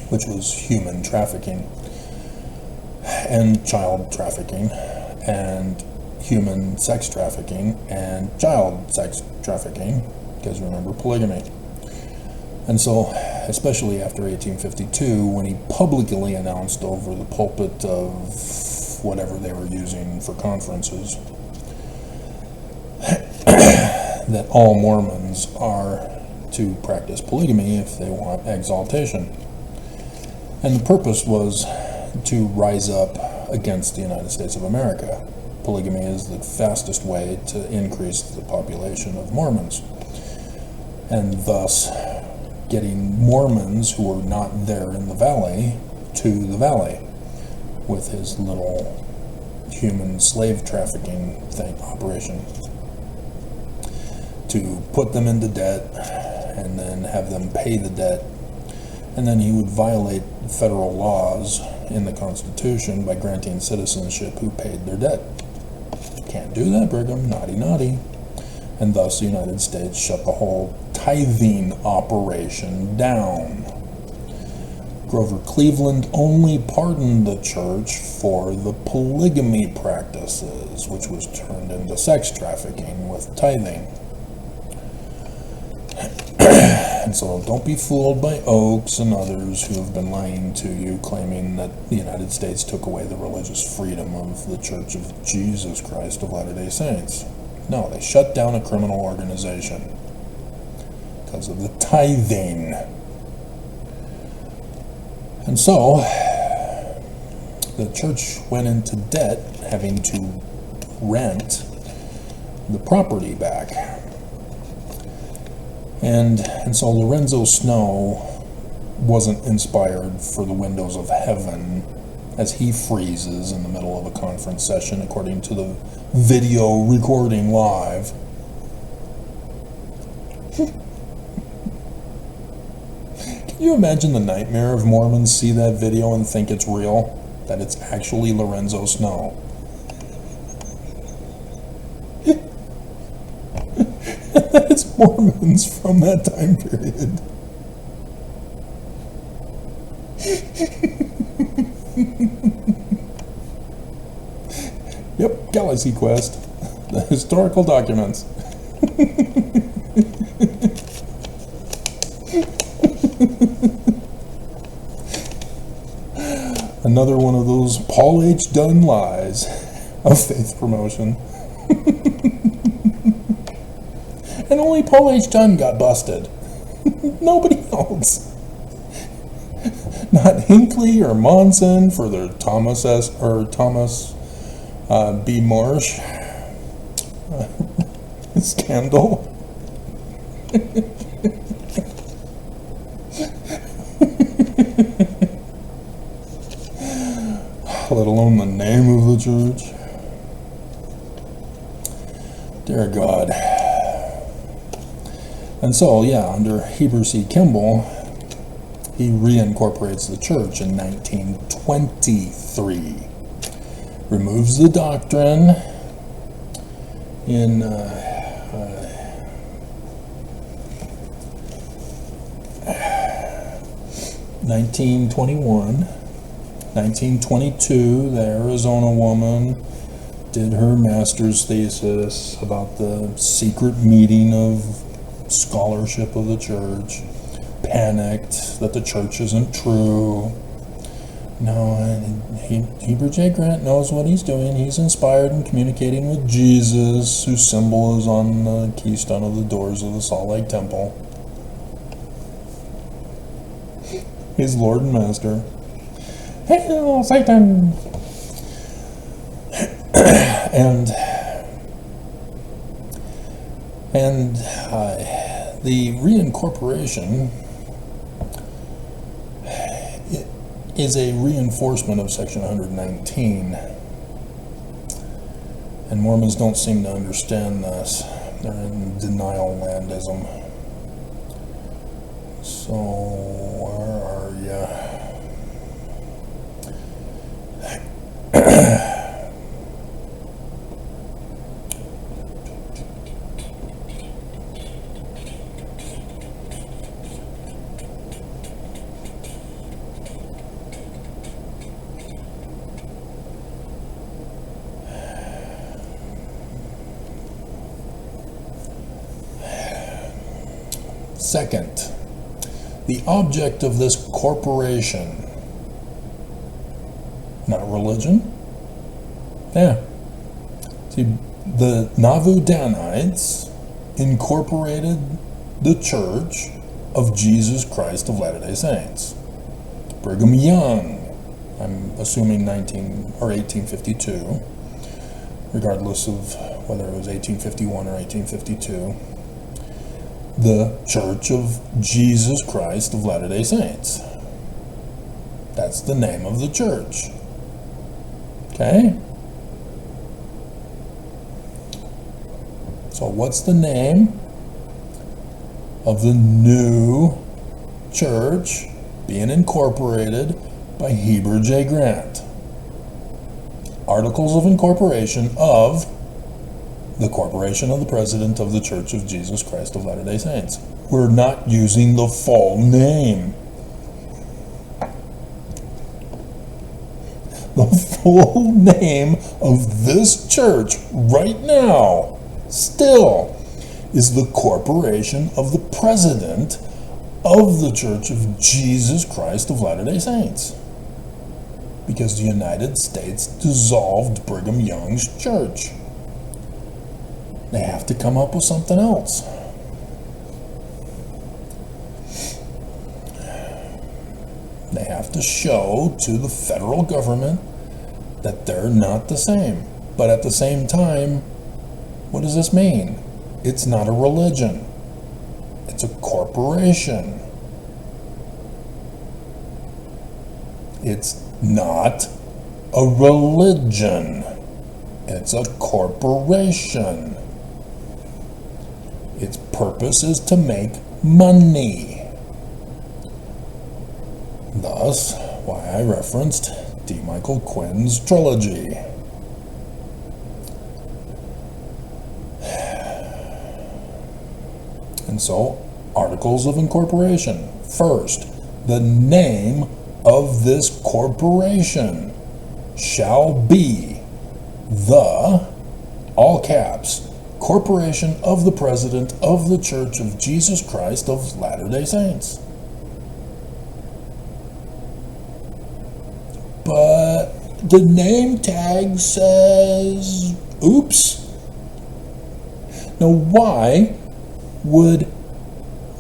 which was human trafficking and child trafficking and human sex trafficking and child sex trafficking, because remember polygamy. And so, especially after 1852, when he publicly announced over the pulpit of whatever they were using for conferences that all Mormons are to practice polygamy if they want exaltation. And the purpose was to rise up against the United States of America. Polygamy is the fastest way to increase the population of Mormons, and thus getting Mormons who are not there in the valley to the valley with his little human slave trafficking operation, to put them into debt and then have them pay the debt. And then he would violate federal laws in the Constitution by granting citizenship who paid their debt. Can't do that, Brigham. Naughty, naughty. And thus the United States shut the whole tithing operation down. Grover Cleveland only pardoned the church for the polygamy practices, which was turned into sex trafficking with tithing. And so don't be fooled by Oakes and others who have been lying to you, claiming that the United States took away the religious freedom of the Church of Jesus Christ of Latter-day Saints. No, they shut down a criminal organization because of the tithing. And so the church went into debt, having to rent the property back. And so Lorenzo Snow wasn't inspired for the windows of heaven as he freezes in the middle of a conference session, according to the video recording live. Can you imagine the nightmare of Mormons see that video and think it's real? That it's actually Lorenzo Snow? It's Mormons from that time period. Yep, Galaxy Quest. The historical documents. Another one of those Paul H. Dunn lies of faith promotion. And only Paul H. Dunn got busted. Nobody else. Not Hinckley or Monson for their Thomas B. Marsh scandal. let alone the name of the church. Dear God. And so, yeah, under Heber C. Kimball, he reincorporates the church in 1923. Removes the doctrine in 1921. 1922, the Arizona woman did her master's thesis about the secret meeting of scholarship of the church, panicked that the church isn't true. No, Heber J. Grant knows what he's doing. He's inspired and communicating with Jesus, whose symbol is on the keystone of the doors of the Salt Lake Temple. His Lord and Master. Hail Satan! and the reincorporation is a reinforcement of Section 119. And Mormons don't seem to understand this. They're in denial landism. So, where are you? Second, the object of this corporation, not religion. Yeah. See, the Nauvoo Danites incorporated the Church of Jesus Christ of Latter-day Saints. Brigham Young, I'm assuming 1852, regardless of whether it was 1851 or 1852. The Church of Jesus Christ of Latter-day Saints. That's the name of the church. Okay? So what's the name of the new church being incorporated by Heber J. Grant? Articles of Incorporation of the Corporation of the President of the Church of Jesus Christ of Latter-day Saints. We're not using the full name. The full name of this church right now still is the Corporation of the President of the Church of Jesus Christ of Latter-day Saints. Because the United States dissolved Brigham Young's church. They have to come up with something else. They have to show to the federal government that they're not the same. But at the same time, what does this mean? It's not a religion. It's a corporation. It's not a religion. It's a corporation. Its purpose is to make money. Thus, why I referenced D. Michael Quinn's trilogy. And so, Articles of Incorporation. First, the name of this corporation shall be the, all caps, Corporation of the President of the Church of Jesus Christ of Latter-day Saints. But the name tag says, oops. Now why would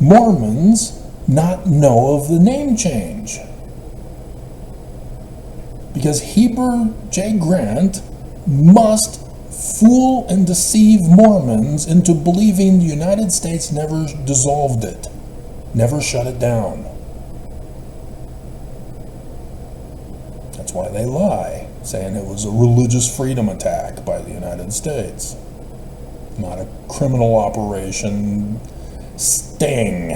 Mormons not know of the name change? Because Heber J. Grant must fool and deceive Mormons into believing the United States never dissolved it, never shut it down. That's why they lie. saying it was a religious freedom attack by the United States, not a criminal operation sting.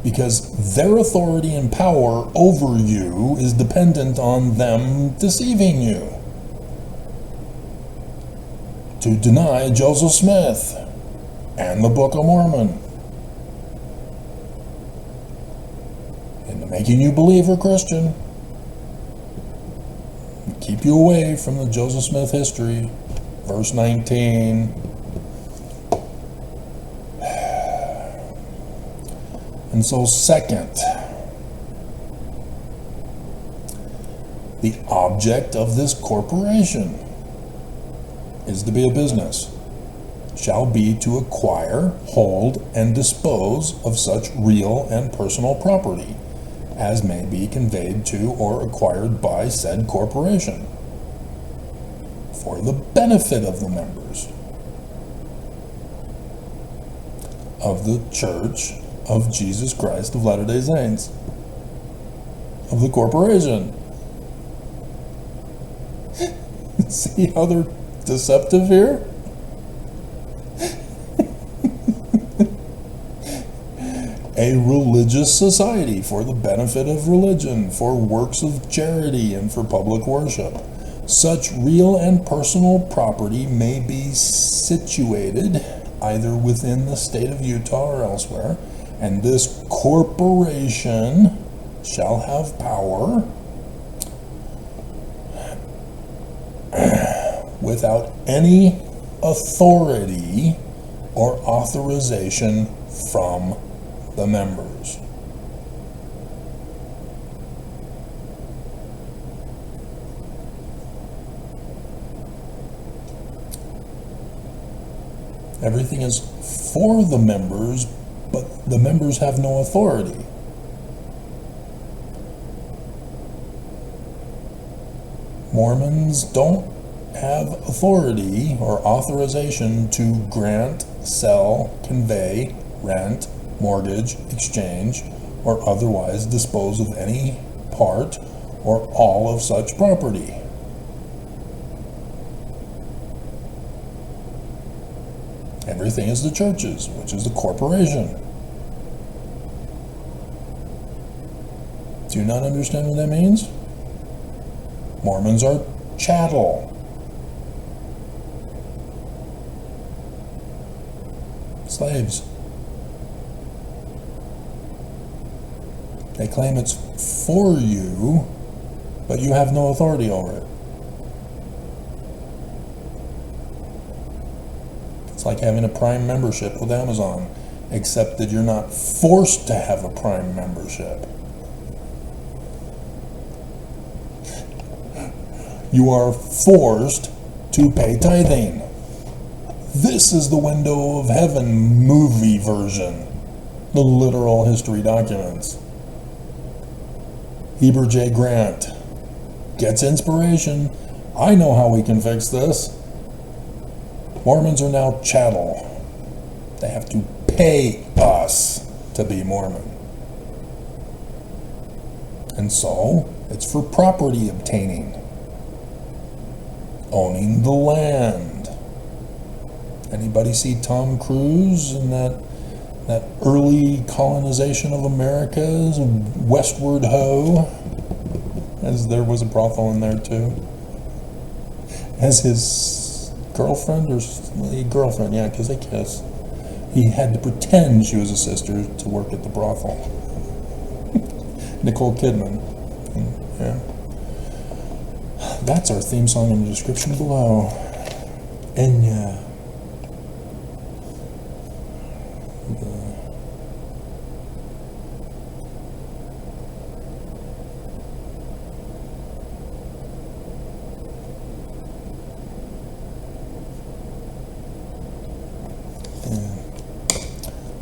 Because their authority and power over you is dependent on them deceiving you. To deny Joseph Smith and the Book of Mormon, into making you believe we're Christian, keep you away from the Joseph Smith history. Verse 19. And so, second, the object of this corporation is to be a business, shall be to acquire, hold, and dispose of such real and personal property as may be conveyed to or acquired by said corporation for the benefit of the members of the Church of Jesus Christ of Latter-day Saints, of the corporation. See how they're deceptive here? A religious society for the benefit of religion, for works of charity, and for public worship. Such real and personal property may be situated either within the state of Utah or elsewhere, and this corporation shall have power without any authority or authorization from the members. Everything is for the members, but the members have no authority. Mormons don't have authority or authorization to grant, sell, convey, rent, mortgage, exchange, or otherwise dispose of any part or all of such property. Everything is the church's, which is the corporation. Do you not understand what that means? Mormons are chattel. Slaves. They claim it's for you, but you have no authority over it. It's like having a Prime membership with Amazon, except that you're not forced to have a Prime membership. You are forced to pay tithing. This is the Window of Heaven movie version, the literal history documents. Heber J. Grant gets inspiration. I know how we can fix this. Mormons are now chattel. They have to pay us to be Mormon. And so, it's for property obtaining. Owning the land. Anybody see Tom Cruise in that early colonization of America's Westward Ho? As there was a brothel in there too. As his girlfriend, or girlfriend, yeah, because they kissed. He had to pretend she was a sister to work at the brothel. Nicole Kidman. Yeah. That's our theme song in the description below. Enya.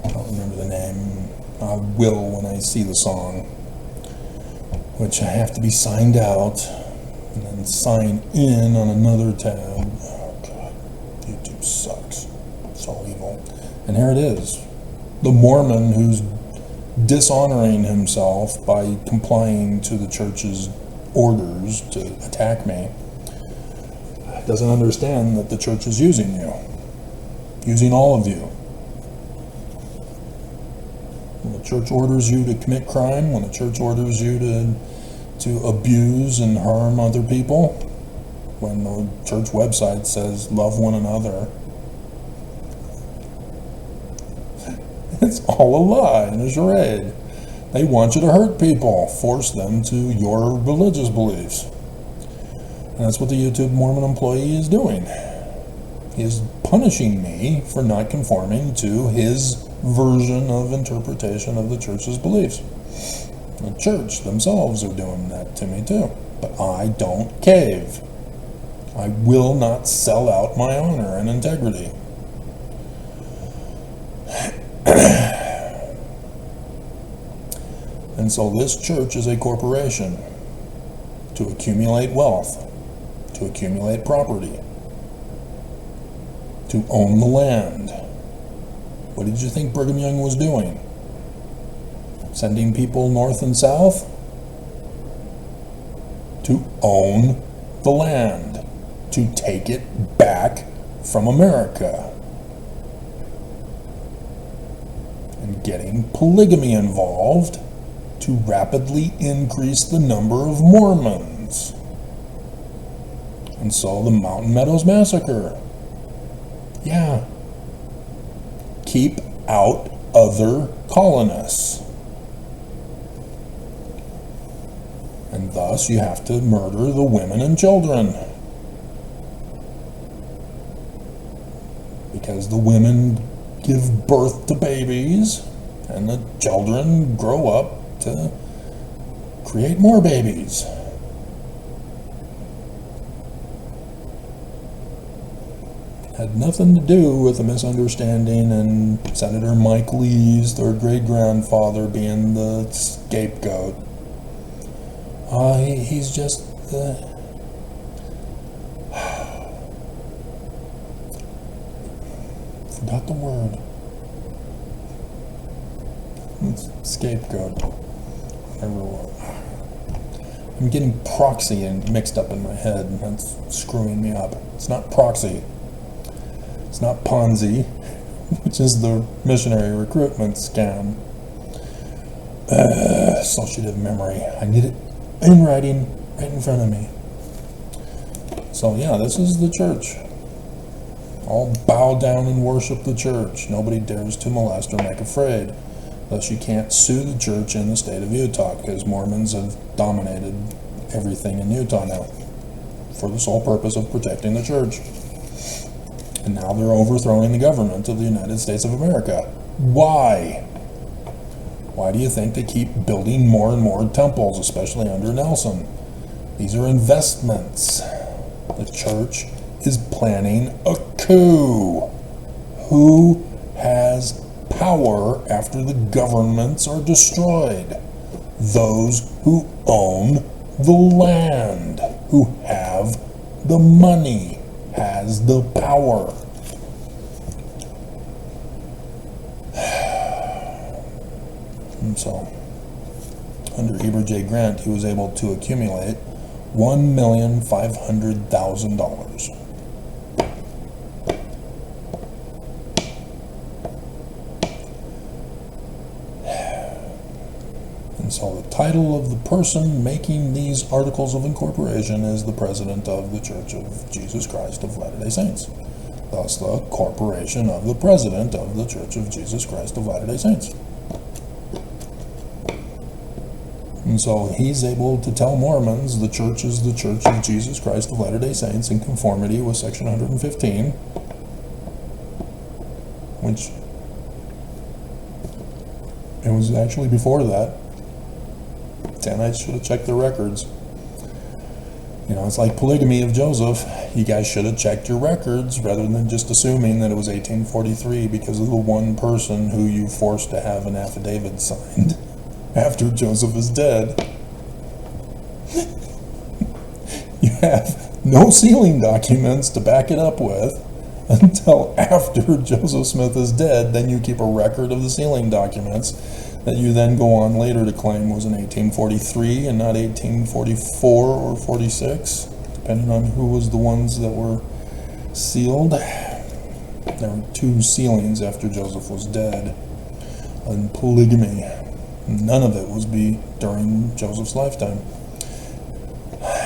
I don't remember the name. I will when I see the song, which I have to be signed out and then sign in on another tab. Oh God, YouTube sucks. So evil. And here it is. The Mormon who's dishonoring himself by complying to the church's orders to attack me, doesn't understand that the church is using you, using all of you. When the church orders you to commit crime, when the church orders you to abuse and harm other people, when the church website says love one another, it's all a lie and a charade. They want you to hurt people, force them to your religious beliefs. And that's what the YouTube Mormon employee is doing. He is punishing me for not conforming to his version of interpretation of the church's beliefs. The church themselves are doing that to me too. But I don't cave. I will not sell out my honor and integrity. And so this church is a corporation to accumulate wealth, to accumulate property, to own the land. What did you think Brigham Young was doing? Sending people north and south? To own the land, to take it back from America. And getting polygamy involved to rapidly increase the number of Mormons. And so the Mountain Meadows Massacre. Yeah. Keep out other colonists. And thus you have to murder the women and children. Because the women give birth to babies, and the children grow up to create more babies. Had nothing to do with a misunderstanding and Senator Mike Lee's, their great-grandfather, being the scapegoat. He's just forgot the word. It's scapegoat. I'm getting proxy and mixed up in my head, and that's screwing me up. It's not proxy. It's not Ponzi, which is the missionary recruitment scam. Associative memory. I need it in writing right in front of me. So yeah, this is the church. All bow down and worship the church. Nobody dares to molest or make afraid. Thus you can't sue the church in the state of Utah, because Mormons have dominated everything in Utah now for the sole purpose of protecting the church. And now they're overthrowing the government of the United States of America. Why? Why do you think they keep building more and more temples, especially under Nelson? These are investments. The church is planning a coup. Who has power after the governments are destroyed? Those who own the land, who have the money, has the power. And so, under Heber J. Grant, he was able to accumulate $1,500,000. And so the title of the person making these articles of incorporation is the President of the Church of Jesus Christ of Latter-day Saints. Thus, the corporation of the President of the Church of Jesus Christ of Latter-day Saints. And so he's able to tell Mormons the church is the Church of Jesus Christ of Latter-day Saints in conformity with Section 115, which it was actually before that. Danites should have checked their records. You know, it's like polygamy of Joseph. You guys should have checked your records rather than just assuming that it was 1843 because of the one person who you forced to have an affidavit signed after Joseph is dead. You have no sealing documents to back it up with until after Joseph Smith is dead. Then you keep a record of the sealing documents. that you then go on later to claim was in 1843 and not 1844 or 46, depending on who was the ones that were sealed. There were 2 sealings after Joseph was dead. And polygamy, none of it was during Joseph's lifetime.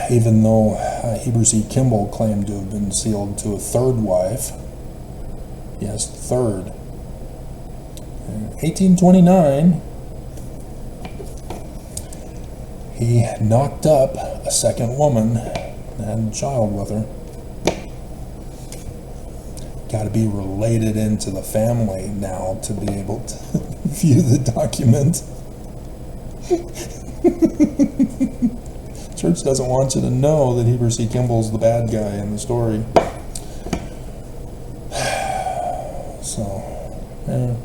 Even though Heber C. Kimball claimed to have been sealed to a 3rd wife. Yes, 3rd. In 1829, he knocked up a 2nd woman and had a child with her. Got to be related into the family now to be able to view the document. Church doesn't want you to know that Heber C. Kimball's the bad guy in the story. So, yeah,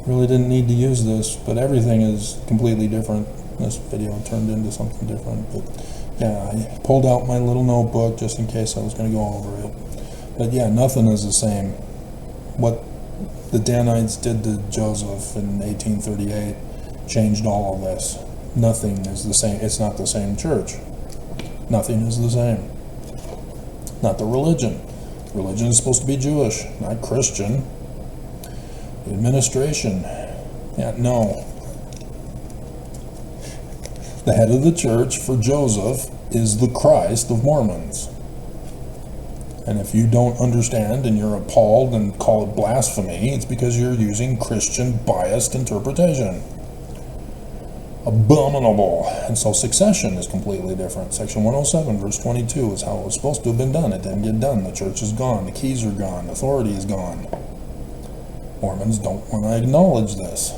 really didn't need to use this, but everything is completely different. This video turned into something different, but yeah, I pulled out my little notebook just in case I was going to go over it. But yeah, nothing is the same. What the Danites did to Joseph in 1838 changed all of this. Nothing is the same. It's not the same church. Nothing is the same. Not the religion. Religion is supposed to be Jewish, not Christian. The administration. Yeah, no. The head of the church for Joseph is the Christ of Mormons. And if you don't understand and you're appalled and call it blasphemy, it's because you're using Christian biased interpretation. Abominable. And so succession is completely different. Section 107 verse 22 is how it was supposed to have been done. It didn't get done. The church is gone. The keys are gone. Authority is gone. Mormons don't want to acknowledge this.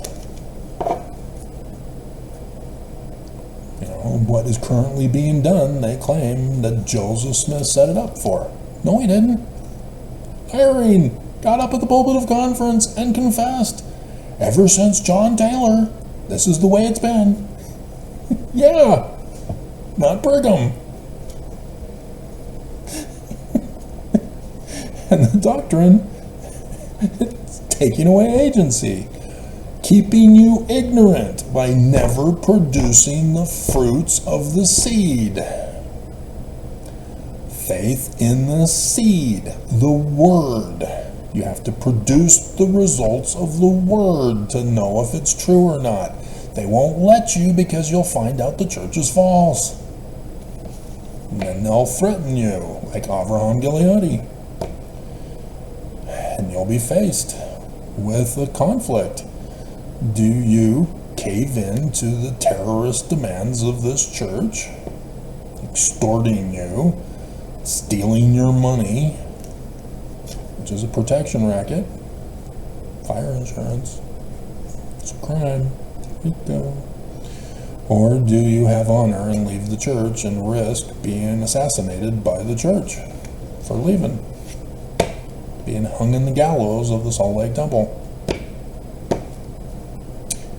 You know, what is currently being done, they claim that Joseph Smith set it up for. No, he didn't. Irene got up at the pulpit of conference and confessed, ever since John Taylor, this is the way it's been. Yeah, not Brigham. And the doctrine, it's taking away agency, keeping you ignorant by never producing the fruits of the seed. Faith in the seed, the Word. You have to produce the results of the Word to know if it's true or not. They won't let you because you'll find out the church is false. And then they'll threaten you, like Avraham Gileadi. And you'll be faced with a conflict. Do you cave in to the terrorist demands of this church, extorting you, stealing your money, which is a protection racket, fire insurance, it's a crime, there you go. Or do you have honor and leave the church and risk being assassinated by the church for leaving, being hung in the gallows of the Salt Lake Temple?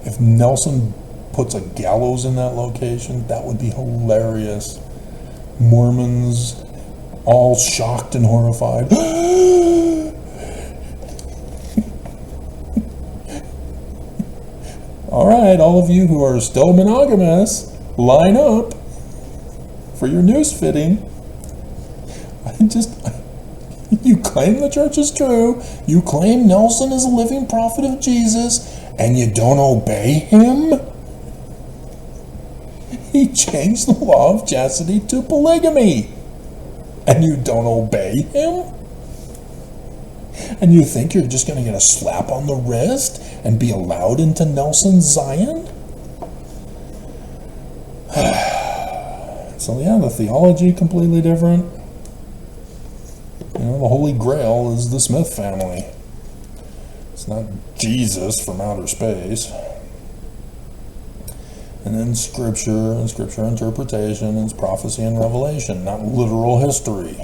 If Nelson puts a gallows in that location, that would be hilarious. Mormons all shocked and horrified. All right, all of you who are still monogamous, line up for your noose fitting. You claim the church is true, you claim Nelson is a living prophet of Jesus, and you don't obey him? He changed the law of chastity to polygamy, and you don't obey him? And you think you're just going to get a slap on the wrist and be allowed into Nelson's Zion? So yeah, the theology completely different. You know, the Holy Grail is the Smith family. It's not Jesus from outer space. And then Scripture and Scripture interpretation is prophecy and revelation, not literal history.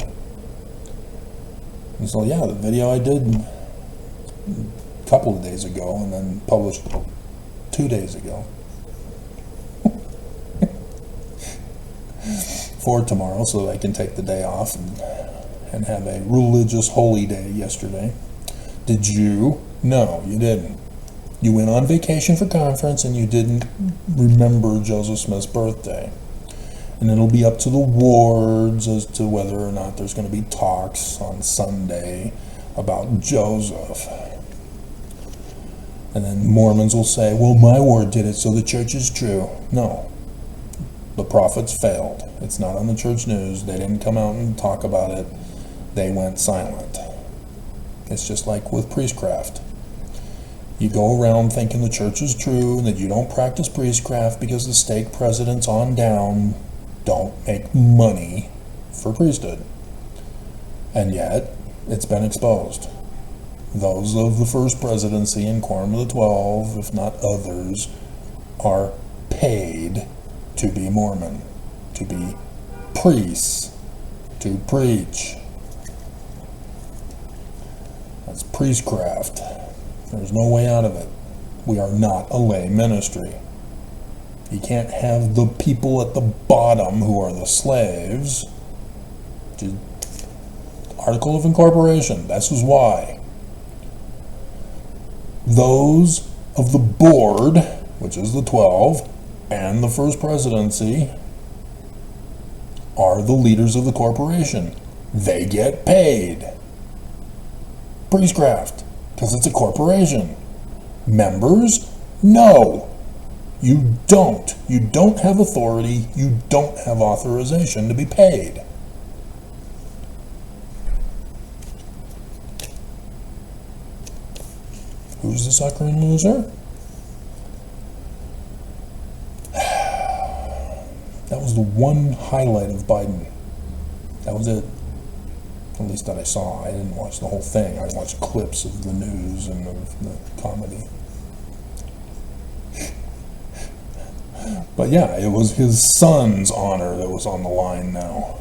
And so yeah, the video I did a couple of days ago and then published 2 days ago for tomorrow so that I can take the day off and have a religious holy day yesterday. Did you? No, you didn't. You went on vacation for conference and you didn't remember Joseph Smith's birthday. And it'll be up to the wards as to whether or not there's going to be talks on Sunday about Joseph. And then Mormons will say, well, my ward did it, so the church is true. No. The prophets failed. It's not on the church news. They didn't come out and talk about it. They went silent. It's just like with priestcraft. You go around thinking the church is true and that you don't practice priestcraft because the stake presidents on down don't make money for priesthood. And yet, it's been exposed. Those of the first presidency and Quorum of the 12, if not others, are paid to be Mormon, to be priests, to preach. That's priestcraft. There's no way out of it. We are not a lay ministry. You can't have the people at the bottom who are the slaves. Article of Incorporation, this is why. Those of the board, which is the 12, and the first presidency, are the leaders of the corporation. They get paid. Priestcraft, because it's a corporation. Members? No. You don't. You don't have authority. You don't have authorization to be paid. Who's the sucker and loser? That was the one highlight of Biden. That was it. At least that I saw. I didn't watch the whole thing. I watched clips of the news and of the comedy. But yeah, it was his son's honor that was on the line now.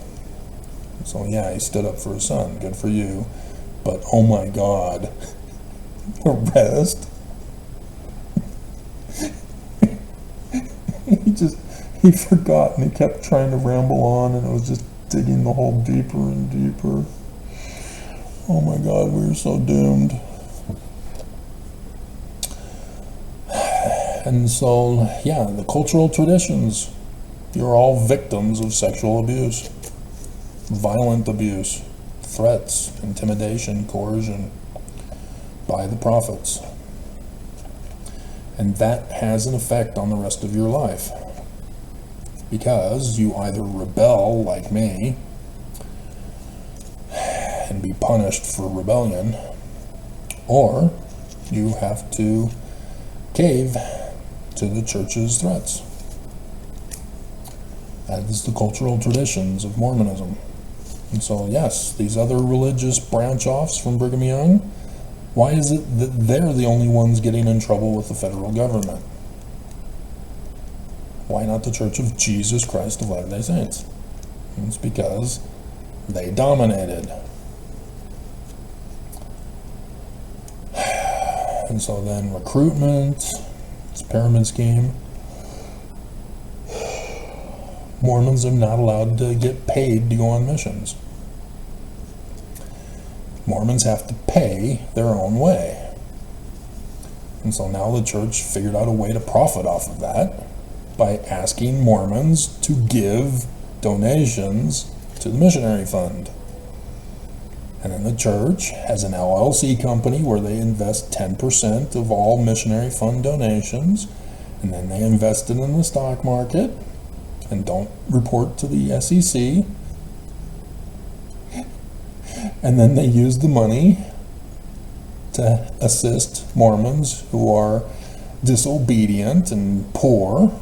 So yeah, he stood up for his son. Good for you. But oh my God. The rest. He forgot and he kept trying to ramble on and it was just digging the hole deeper and deeper. Oh my God, we were so doomed. And so, yeah, the cultural traditions, you're all victims of sexual abuse, violent abuse, threats, intimidation, coercion by the prophets. And that has an effect on the rest of your life. Because you either rebel like me and be punished for rebellion, or you have to cave to the church's threats. That is the cultural traditions of Mormonism. And so, yes, these other religious branch-offs from Brigham Young, why is it that they're the only ones getting in trouble with the federal government? Why not the Church of Jesus Christ of Latter-day Saints? It's because they dominated. And so then recruitment, it's a pyramid scheme. Mormons are not allowed to get paid to go on missions. Mormons have to pay their own way. And so now the church figured out a way to profit off of that by asking Mormons to give donations to the missionary fund. And then the church has an LLC company where they invest 10% of all missionary fund donations, and then they invest it in the stock market and don't report to the SEC. And then they use the money to assist Mormons who are disobedient and poor.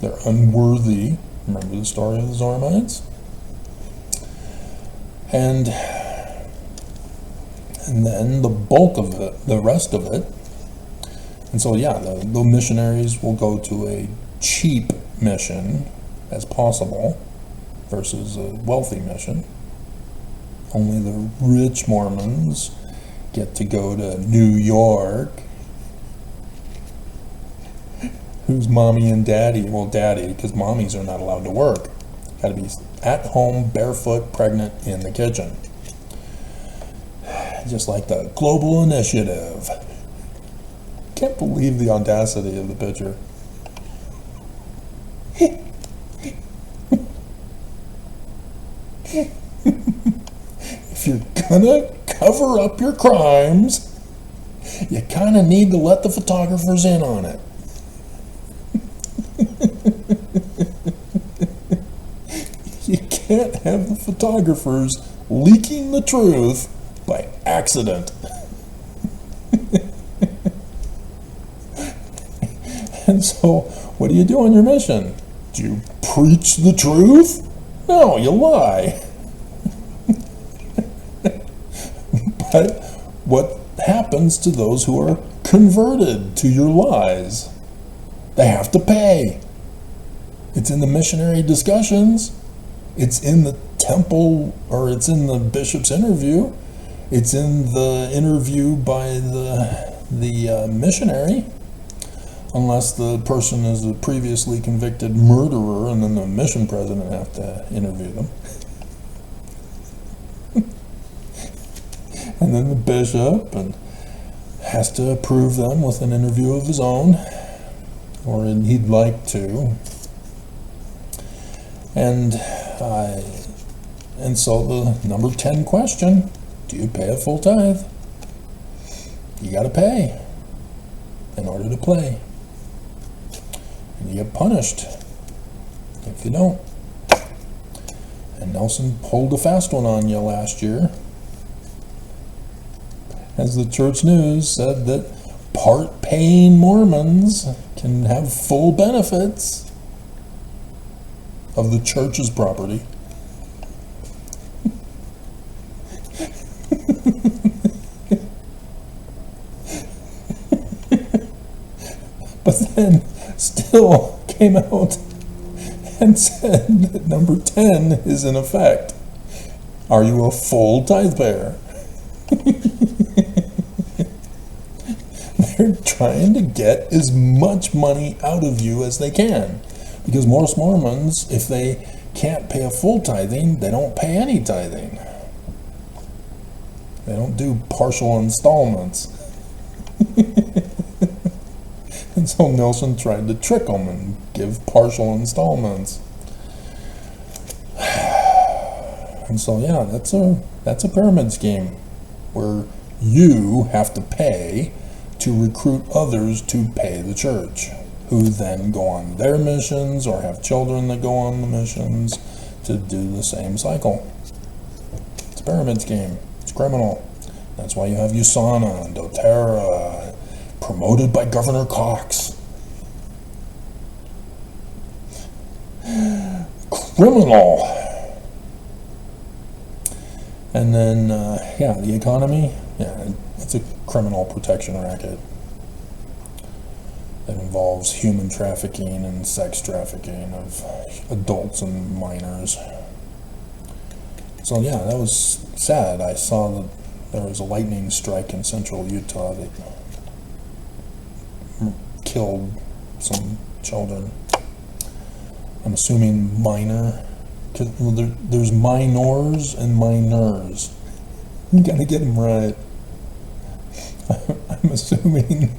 They're unworthy. Remember the story of the Zoramites? And then the bulk of it, the rest of it. And so, yeah, the missionaries will go to a cheap mission as possible versus a wealthy mission. Only the rich Mormons get to go to New York. Who's mommy and daddy? Well, daddy, because mommies are not allowed to work. Got to be at home, barefoot, pregnant, in the kitchen. Just like the Global Initiative. can't believe the audacity of the picture. If you're gonna cover up your crimes, you kind of need to let the photographers in on it. You can't have the photographers leaking the truth by accident. And so, what do you do on your mission? Do you preach the truth? No, you lie. But what happens to those who are converted to your lies? They have to pay. It's in the missionary discussions. It's in the temple, or it's in the bishop's interview. It's in the interview by the missionary, unless the person is a previously convicted murderer, and then the mission president have to interview them. And then the bishop has to approve them with an interview of his own, or he'd like to. And so the number 10 question, do you pay a full tithe? You got to pay in order to play. And you get punished if you don't. And Nelson pulled a fast one on you last year, as the church news said that part-paying Mormons can have full benefits of the church's property. But then still came out and said that number 10 is in effect. Are you a full tithe payer? They're trying to get as much money out of you as they can. Because most Mormons, if they can't pay a full tithing, they don't pay any tithing. They don't do partial installments. And so Nelson tried to trick them and give partial installments. And so yeah, that's a pyramid scheme where you have to pay to recruit others to pay the church, who then go on their missions or have children that go on the missions to do the same cycle. It's a pyramid scheme. It's criminal. That's why you have USANA and doTERRA, promoted by Governor Cox. Criminal. And then, the economy, it's a criminal protection racket that involves human trafficking and sex trafficking of adults and minors. So yeah, that was sad. I saw that there was a lightning strike in central Utah that killed some children. I'm assuming minor. There's minors and minors. You gotta get them right. I'm assuming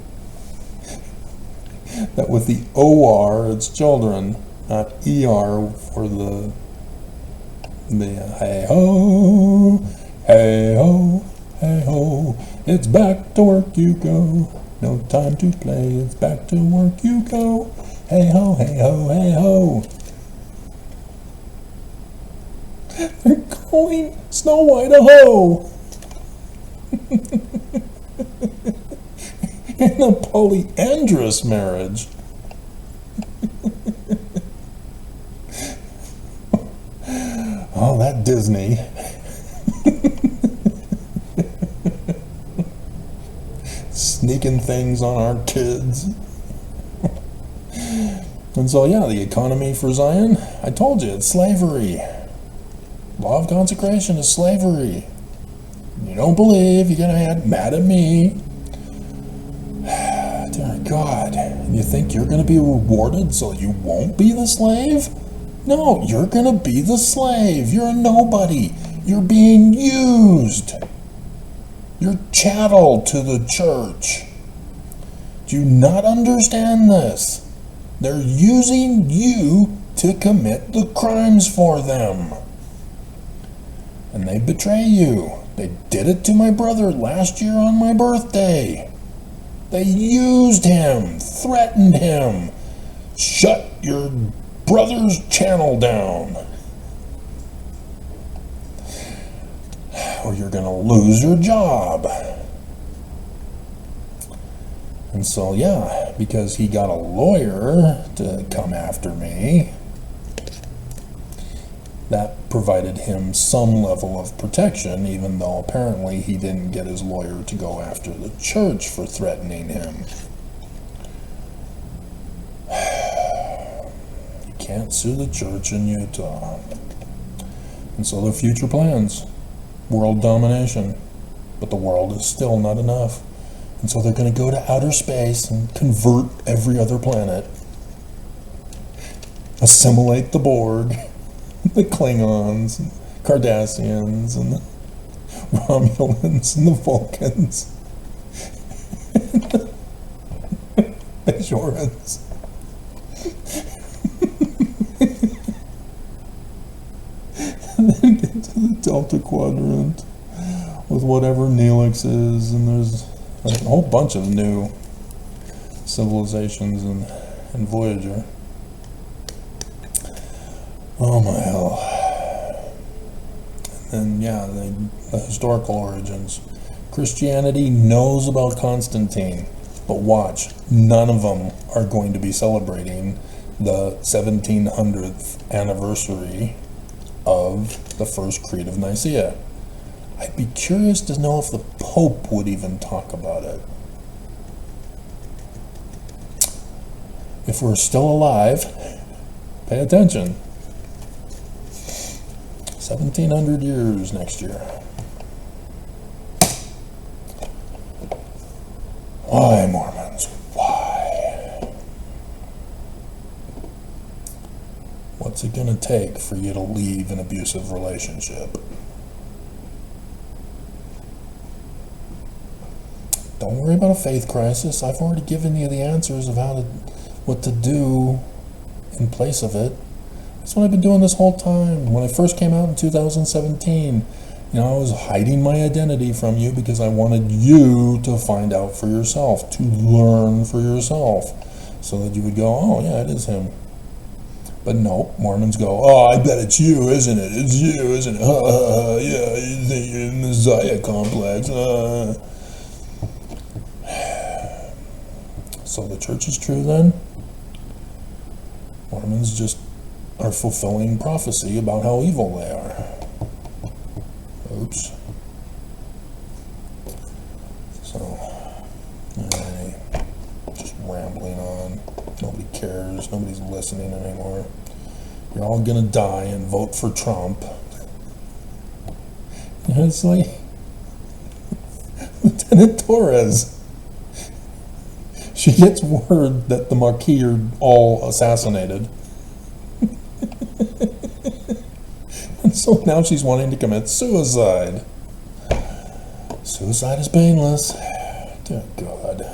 that with the OR, it's children, not ER for the hey ho, hey ho, hey ho, it's back to work you go. No time to play, it's back to work you go. Hey ho, hey ho, hey ho. They're calling Snow White a hoe. In a polyandrous marriage. Oh, that Disney. Sneaking things on our kids. And so, yeah, the economy for Zion, I told you, it's slavery. Law of consecration is slavery. You don't believe, you're going to get mad at me. Dear God, you think you're going to be rewarded so you won't be the slave? No, you're going to be the slave. You're a nobody. You're being used. You're chattel to the church. you not understand this? They're using you to commit the crimes for them. And they betray you. They did it to my brother last year on my birthday. They used him, threatened him. Shut your brother's channel down, or you're going to lose your job. And so, yeah, because he got a lawyer to come after me, that provided him some level of protection, even though apparently he didn't get his lawyer to go after the church for threatening him. You can't sue the church in Utah. And so their future plans, world domination. But the world is still not enough. And so they're going to go to outer space and convert every other planet. Assimilate the Borg, the Klingons, and Cardassians, and the Romulans, and the Vulcans, and the Bajorans. And then get to the Delta Quadrant with whatever Neelix is, and there's a whole bunch of new civilizations in Voyager. Oh my hell. And yeah, the historical origins. Christianity knows about Constantine, but watch, none of them are going to be celebrating the 1700th anniversary of the First Creed of Nicaea. I'd be curious to know if the Pope would even talk about it. If we're still alive, pay attention. 1700 years next year. Why, Mormons? Why? What's it gonna take for you to leave an abusive relationship? Don't worry about a faith crisis. I've already given you the answers of what to do in place of it. That's what I've been doing this whole time. When I first came out in 2017, I was hiding my identity from you because I wanted you to find out for yourself, to learn for yourself, so that you would go, oh yeah, it is him. But no, Mormons go, oh, I bet it's you, isn't it? It's you, isn't it? Yeah, you think you're in the Messiah complex. So the church is true then? Mormons just are fulfilling prophecy about how evil they are. Oops. So, anyway, just rambling on. Nobody cares. Nobody's listening anymore. You're all gonna die and vote for Trump. It's like Lieutenant Torres. She gets word that the Marquis are all assassinated. And so now she's wanting to commit suicide. Suicide is painless. Dear God.